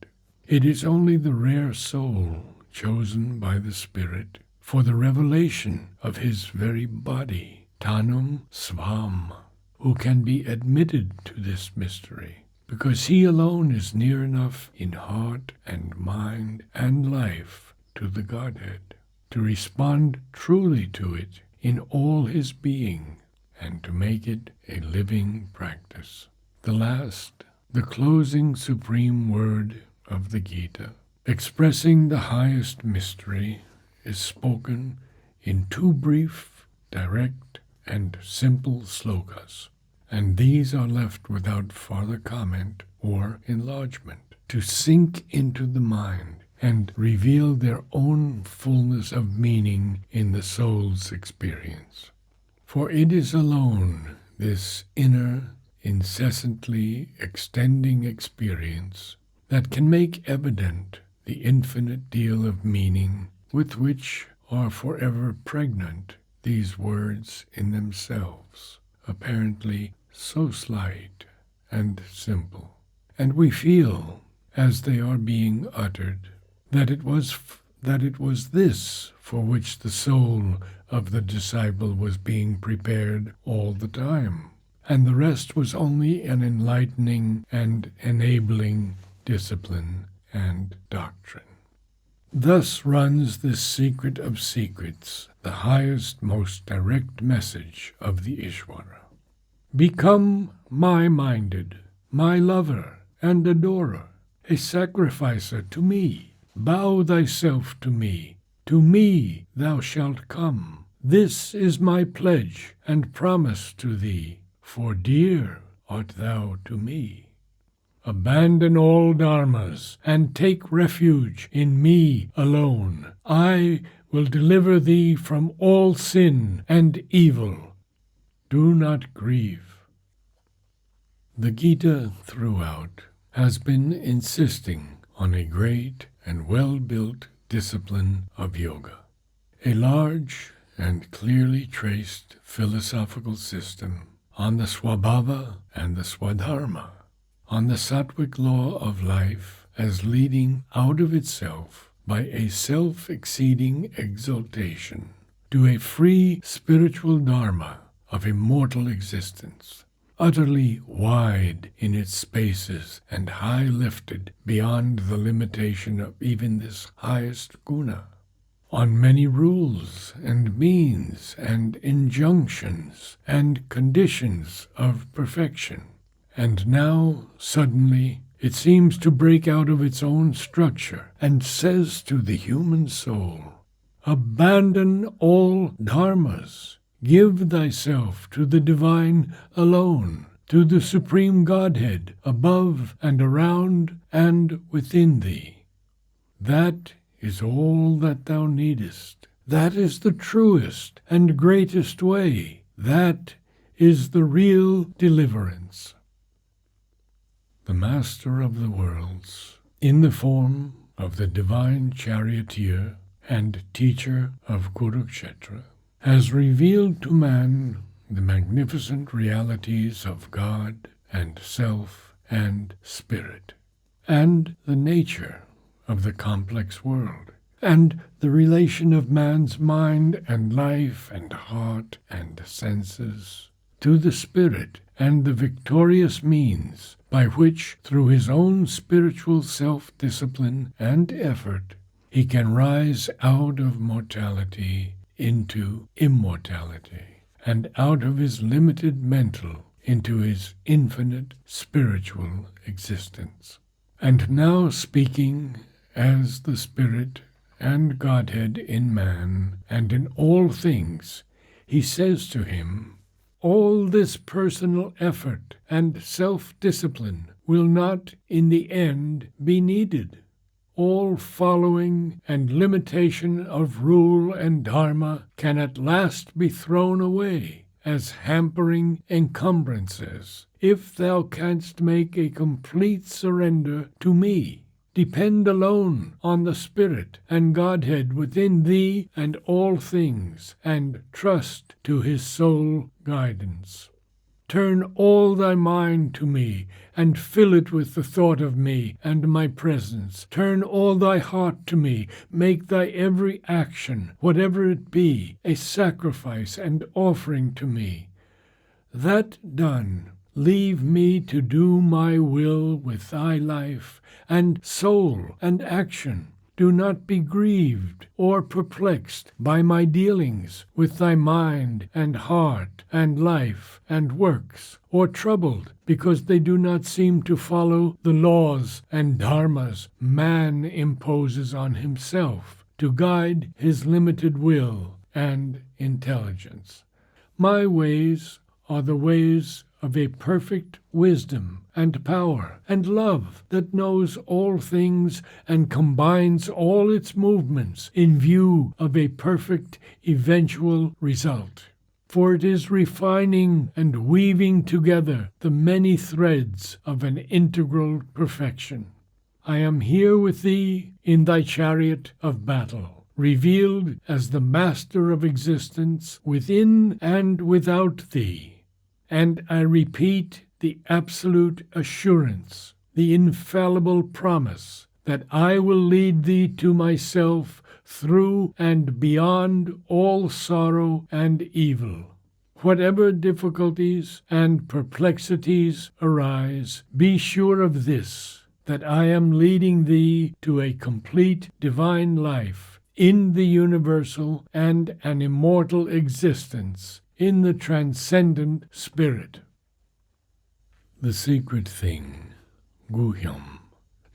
it is only the rare soul chosen by the Spirit for the revelation of his very body, Tanum Svam, who can be admitted to this mystery, because he alone is near enough in heart and mind and life to the Godhead, to respond truly to it in all his being, and to make it a living practice. The closing supreme word of the Gita, expressing the highest mystery, is spoken in two brief, direct, and simple slokas, and these are left without farther comment or enlargement, to sink into the mind and reveal their own fullness of meaning in the soul's experience. For it is alone this inner, incessantly extending experience that can make evident the infinite deal of meaning with which are forever pregnant these words in themselves, apparently so slight and simple. And we feel, as they are being uttered, that it was this for which the soul of the disciple was being prepared all the time, and the rest was only an enlightening and enabling discipline and doctrine. Thus runs this secret of secrets, the highest, most direct message of the Ishvara. Become my minded, my lover and adorer, a sacrificer to me. Bow thyself to me thou shalt come. This is my pledge and promise to thee, for dear art thou to me. Abandon all dharmas, and take refuge in me alone. I will deliver thee from all sin and evil. Do not grieve. The Gita throughout has been insisting on a great and well-built discipline of yoga, a large and clearly traced philosophical system on the Swabhava and the Swadharma, on the Sattvic law of life as leading out of itself by a self-exceeding exaltation to a free spiritual dharma of immortal existence, utterly wide in its spaces and high-lifted beyond the limitation of even this highest guna, on many rules and means and injunctions and conditions of perfection. And now, suddenly, it seems to break out of its own structure and says to the human soul, abandon all dharmas, give thyself to the divine alone, to the supreme Godhead above and around and within thee. That is all that thou needest. That is the truest and greatest way. That is the real deliverance. The Master of the Worlds, in the form of the divine charioteer and teacher of Kurukshetra, has revealed to man the magnificent realities of God and self and spirit, and the nature of the complex world, and the relation of man's mind and life and heart and senses to the spirit, and the victorious means by which, through his own spiritual self-discipline and effort, he can rise out of mortality into immortality, and out of his limited mental into his infinite spiritual existence. And now, speaking as the Spirit and Godhead in man and in all things, he says to him, all this personal effort and self-discipline will not in the end be needed. All following and limitation of rule and dharma can at last be thrown away as hampering encumbrances, if thou canst make a complete surrender to me. Depend alone on the Spirit and Godhead within thee and all things, and trust to his sole guidance. Turn all thy mind to me, and fill it with the thought of me and my presence. Turn all thy heart to me. Make thy every action, whatever it be, a sacrifice and offering to me. That done, leave me to do my will with thy life and soul and action. Do not be grieved or perplexed by my dealings with thy mind and heart and life and works, or troubled because they do not seem to follow the laws and dharmas man imposes on himself to guide his limited will and intelligence. My ways are the ways of a perfect wisdom and power and love that knows all things and combines all its movements in view of a perfect eventual result. For it is refining and weaving together the many threads of an integral perfection. I am here with thee in thy chariot of battle, revealed as the master of existence within and without thee. And I repeat the absolute assurance, the infallible promise, that I will lead thee to myself through and beyond all sorrow and evil. Whatever difficulties and perplexities arise, be sure of this, that I am leading thee to a complete divine life in the universal and an immortal existence in the transcendent spirit. the secret thing, Guhyam,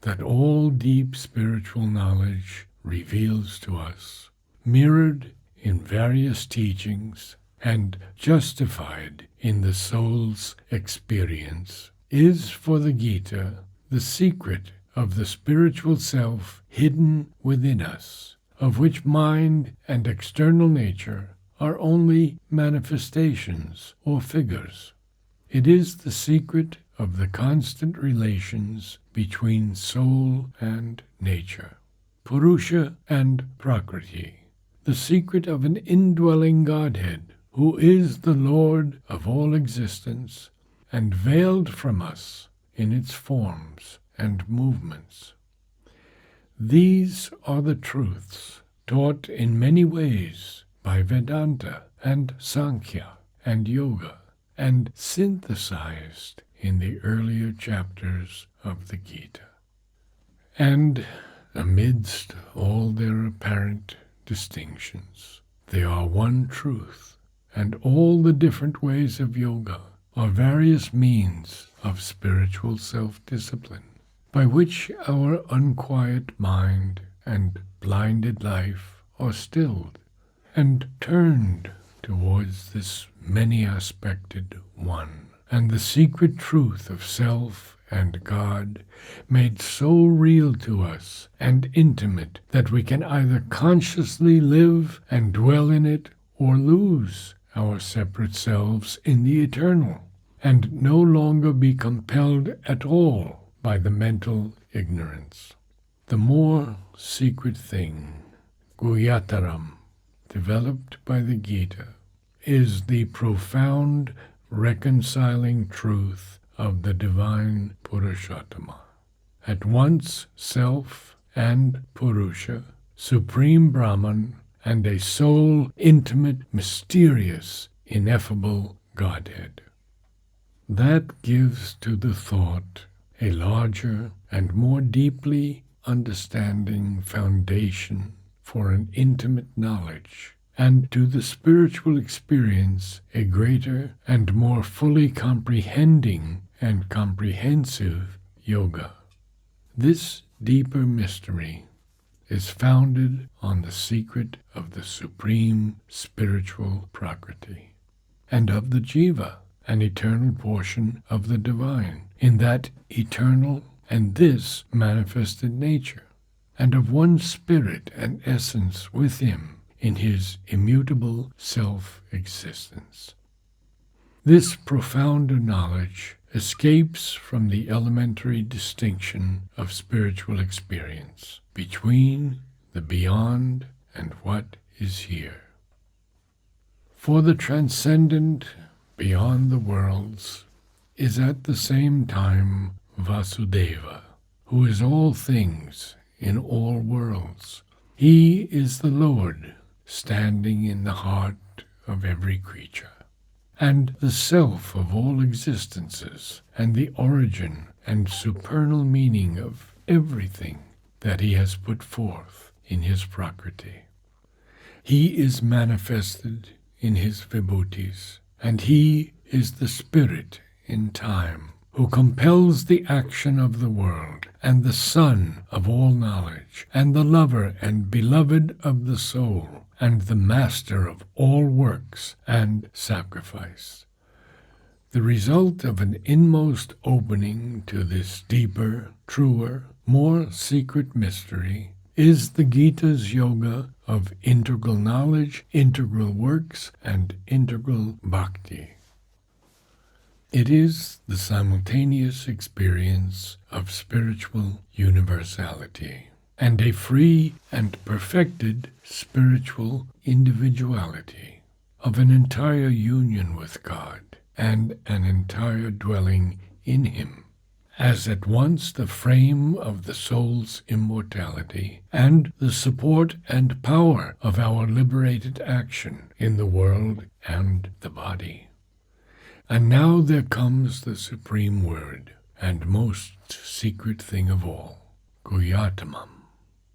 that all deep spiritual knowledge reveals to us, mirrored in various teachings and justified in the soul's experience, is for the Gita the secret of the spiritual self hidden within us, of which mind and external nature are only manifestations or figures. It is the secret of the constant relations between soul and nature, Purusha and Prakriti, the secret of an indwelling Godhead who is the Lord of all existence and veiled from us in its forms and movements. These are the truths taught in many ways by Vedanta and Sankhya and Yoga, and synthesized in the earlier chapters of the Gita. And amidst all their apparent distinctions, they are one truth, and all the different ways of yoga are various means of spiritual self-discipline, by which our unquiet mind and blinded life are stilled and turned towards this many-aspected one, and the secret truth of self and God made so real to us and intimate that we can either consciously live and dwell in it or lose our separate selves in the eternal, and no longer be compelled at all by the mental ignorance. The more secret thing, Guyataram, developed by the Gita, is the profound reconciling truth of the divine Purushottama, at once self and Purusha, supreme Brahman, and a sole, intimate, mysterious, ineffable Godhead. That gives to the thought a larger and more deeply understanding foundation for an intimate knowledge, and to the spiritual experience a greater and more fully comprehending and comprehensive yoga. This deeper mystery is founded on the secret of the supreme spiritual Prakriti, and of the Jiva, an eternal portion of the divine, in that eternal and this manifested nature, and of one spirit and essence with him in his immutable self-existence. This profounder knowledge escapes from the elementary distinction of spiritual experience between the beyond and what is here. For the transcendent beyond the worlds is at the same time Vasudeva, who is all things in all worlds. He is the Lord, standing in the heart of every creature, and the self of all existences, and the origin and supernal meaning of everything that he has put forth in his Prakriti. He is manifested in his Vibhutis, and he is the spirit in time, who compels the action of the world, and the sun of all knowledge, and the lover and beloved of the soul, and the master of all works and sacrifice. The result of an inmost opening to this deeper, truer, more secret mystery is the Gita's yoga of integral knowledge, integral works, and integral bhakti. It is the simultaneous experience of spiritual universality and a free and perfected spiritual individuality, of an entire union with God and an entire dwelling in him, as at once the frame of the soul's immortality and the support and power of our liberated action in the world and the body. And now there comes the supreme word and most secret thing of all, Guyatamam,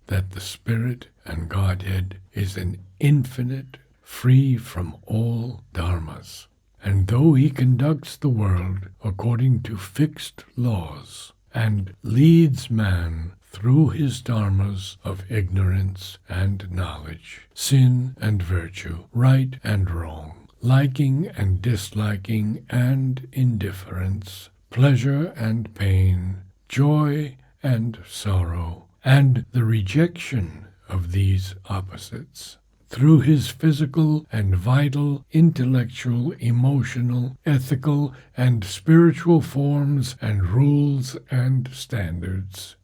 that the Spirit and Godhead is an infinite, free from all dharmas, and And though he conducts the world according to fixed laws, and leads man through his dharmas of ignorance and knowledge, sin and virtue, right and wrong, liking and disliking and indifference, pleasure and pain, joy and sorrow, and the rejection of these opposites, through his physical and vital, intellectual, emotional, ethical, and spiritual forms and rules and standards.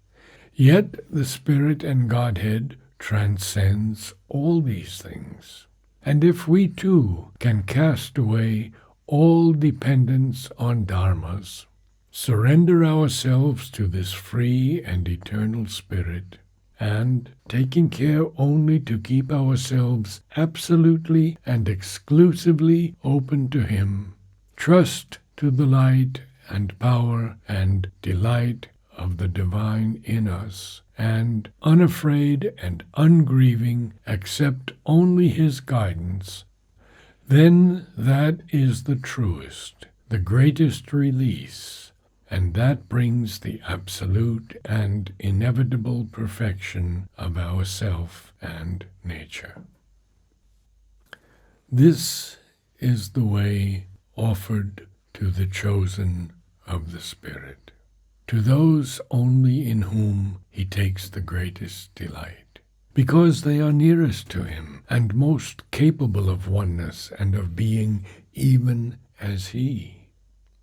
Yet the Spirit and Godhead transcends all these things. And if we too can cast away all dependence on dharmas, surrender ourselves to this free and eternal Spirit, and, taking care only to keep ourselves absolutely and exclusively open to Him, trust to the light and power and delight of the divine in us, and, unafraid and ungrieving, accept only His guidance, then that is the truest, the greatest release, and that brings the absolute and inevitable perfection of our self and nature. This is the way offered to the chosen of the Spirit, to those only in whom He takes the greatest delight, because they are nearest to Him and most capable of oneness and of being even as He.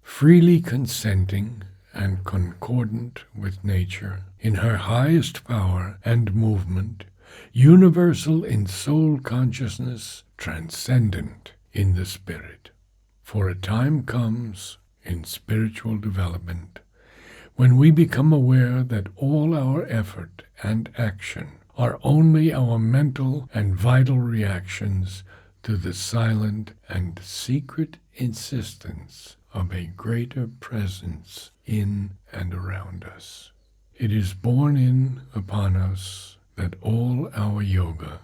Freely consenting and concordant with nature in her highest power and movement, universal in soul consciousness, transcendent in the Spirit. For a time comes in spiritual development when we become aware that all our effort and action are only our mental and vital reactions to the silent and secret insistence of a greater presence in and around us. It is borne in upon us that all our yoga,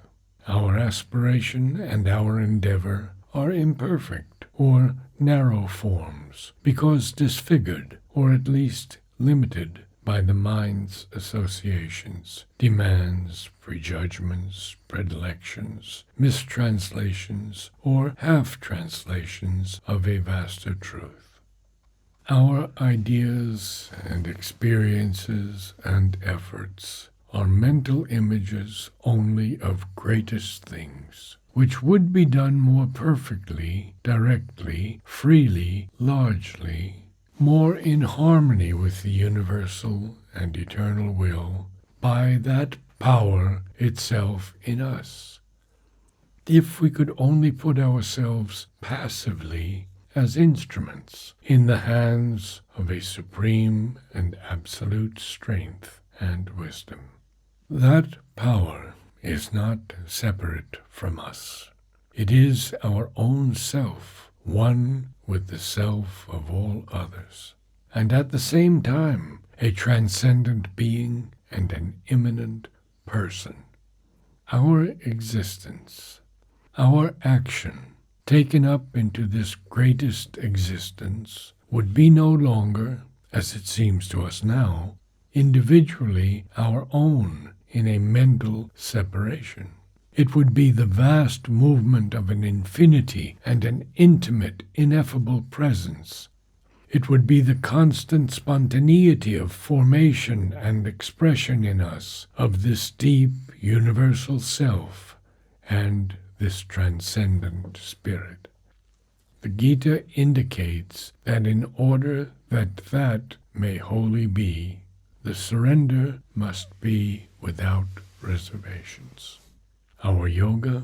our aspiration and our endeavor are imperfect or narrow forms, because disfigured, or at least limited by the mind's associations, demands, prejudgments, predilections, mistranslations, or half-translations of a vaster truth. Our ideas and experiences and efforts are mental images only of greatest things, which would be done more perfectly, directly, freely, largely, more in harmony with the universal and eternal will, by that power itself in us. If we could only put ourselves passively as instruments in the hands of a supreme and absolute strength and wisdom. That power is not separate from us. It is our own self, one with the self of all others, and at the same time a transcendent being and an immanent person. Our existence, our action, taken up into this greatest existence, would be no longer, as it seems to us now, individually our own in a mental separation. It would be the vast movement of an infinity and an intimate, ineffable presence. It would be the constant spontaneity of formation and expression in us of this deep, universal self and this transcendent spirit. The Gita indicates that in order that that may wholly be, the surrender must be without reservations. Our yoga,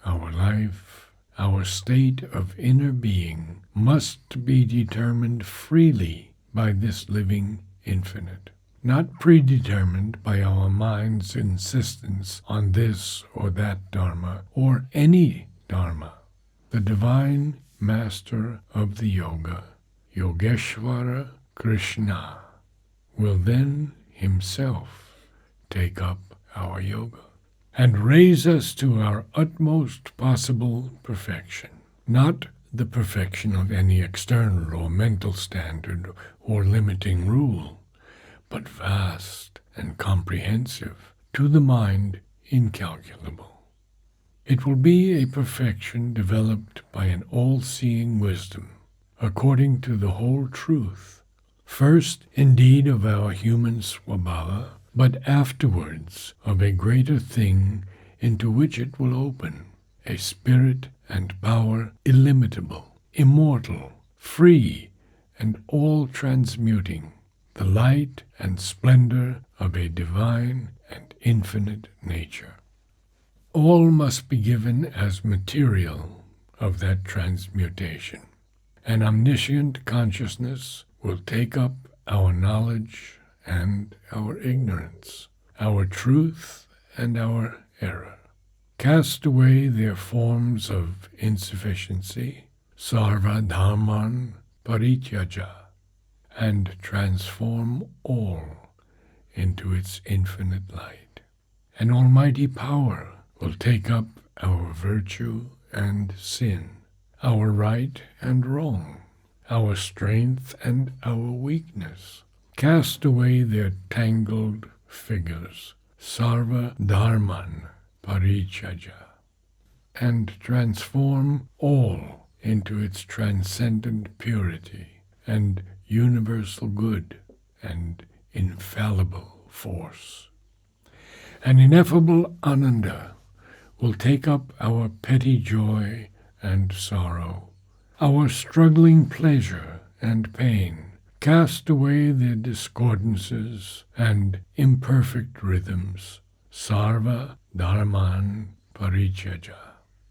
our life, our state of inner being must be determined freely by this living infinite, not predetermined by our mind's insistence on this or that dharma or any dharma. The divine master of the yoga, Yogeshwara Krishna, will then himself take up our yoga and raise us to our utmost possible perfection, not the perfection of any external or mental standard or limiting rule, but vast and comprehensive, to the mind incalculable. It will be a perfection developed by an all-seeing wisdom, according to the whole truth, first indeed of our human swabhava, but afterwards of a greater thing into which it will open, a spirit and power illimitable, immortal, free, and all-transmuting, the light and splendor of a divine and infinite nature. All must be given as material of that transmutation. An omniscient consciousness will take up our knowledge and our ignorance, our truth and our error, cast away their forms of insufficiency, sarva dharman parityaja, and transform all into its infinite light. An almighty power will take up our virtue and sin, our right and wrong, our strength and our weakness, cast away their tangled figures, sarva dharman parichaja, and transform all into its transcendent purity and universal good and infallible force. An ineffable ananda will take up our petty joy and sorrow, our struggling pleasure and pain, cast away their discordances and imperfect rhythms, sarva dharman parichaja,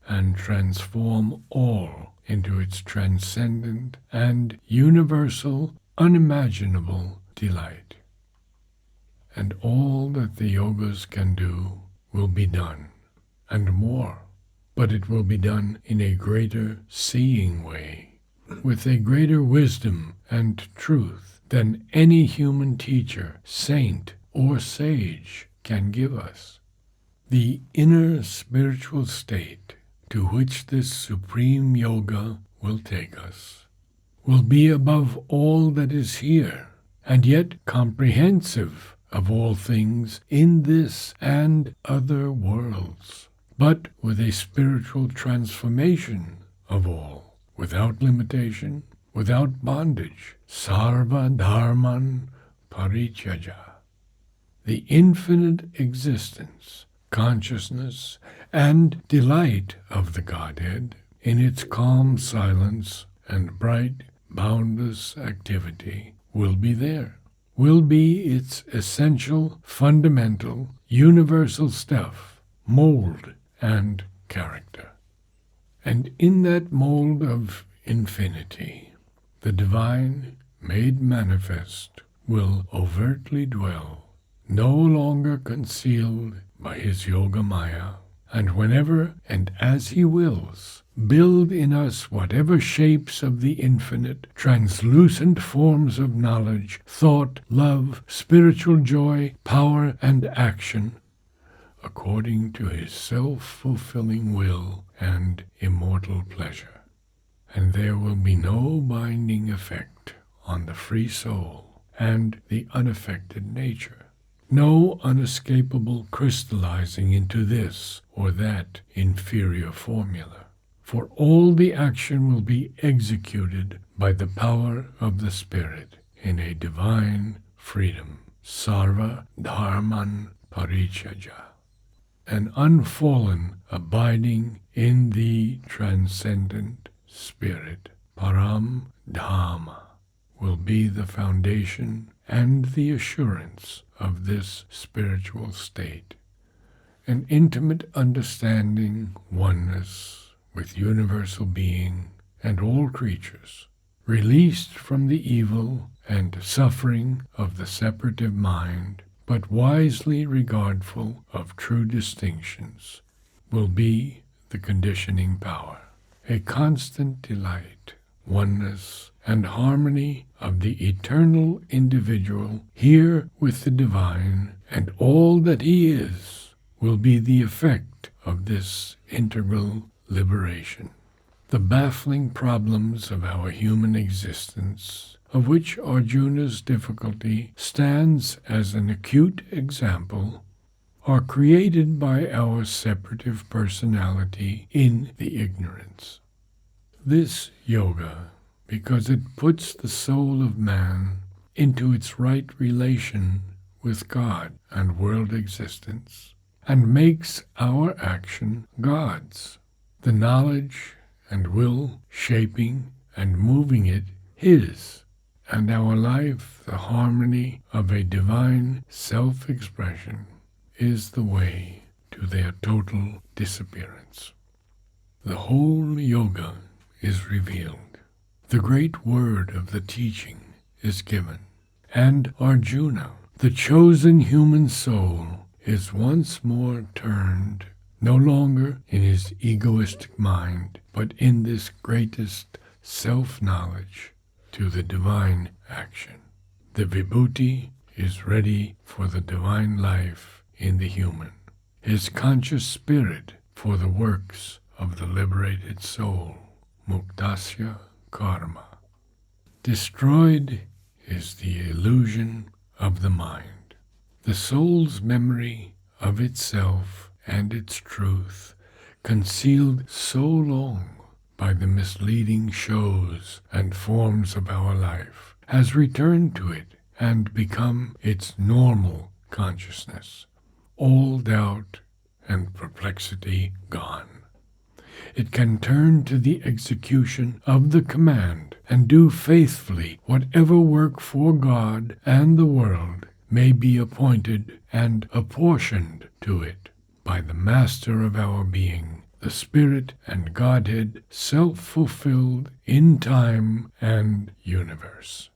and transform all into its transcendent and universal, unimaginable delight. And all that the yogas can do will be done, and more, but it will be done in a greater seeing way, with a greater wisdom and truth than any human teacher, saint, or sage can give us. The inner spiritual state to which this supreme yoga will take us will be above all that is here, and yet comprehensive of all things in this and other worlds, but with a spiritual transformation of all, without limitation, without bondage, sarva dharman parichaja. The infinite existence, consciousness, and delight of the Godhead in its calm silence and bright, boundless activity will be there, will be its essential, fundamental, universal stuff, mold, and character. And in that mold of infinity, the divine, made manifest, will overtly dwell, no longer concealed by his yoga maya, and whenever and as he wills, build in us whatever shapes of the infinite, translucent forms of knowledge, thought, love, spiritual joy, power, and action, according to his self-fulfilling will and immortal pleasure. And there will be no binding effect on the free soul and the unaffected nature, no unescapable crystallizing into this or that inferior formula, for all the action will be executed by the power of the Spirit in a divine freedom, sarva dharman parichaja. An unfallen abiding in the transcendent Spirit, param dhamma, will be the foundation and the assurance of this spiritual state. An intimate understanding, oneness with universal being and all creatures, released from the evil and suffering of the separative mind, but wisely regardful of true distinctions, will be the conditioning power, a constant delight, oneness, and harmony of the eternal individual here with the divine, and all that he is will be the effect of this integral liberation. The baffling problems of our human existence, of which Arjuna's difficulty stands as an acute example, are created by our separative personality in the ignorance. This yoga, because it puts the soul of man into its right relation with God and world existence, and makes our action God's, the knowledge and will shaping and moving it His, and our life the harmony of a divine self-expression, is the way to their total disappearance. The whole yoga is revealed. The great word of the teaching is given, and Arjuna, the chosen human soul, is once more turned, no longer in his egoistic mind, but in this greatest self-knowledge, to the divine action. The vibhuti is ready for the divine life in the human, his conscious spirit for the works of the liberated soul, muktasya karma. Destroyed is the illusion of the mind, the soul's memory of itself and its truth, concealed so long by the misleading shows and forms of our life, has returned to it and become its normal consciousness, all doubt and perplexity gone. It can turn to the execution of the command and do faithfully whatever work for God and the world may be appointed and apportioned to it by the Master of our being, the Spirit and Godhead self-fulfilled in time and universe.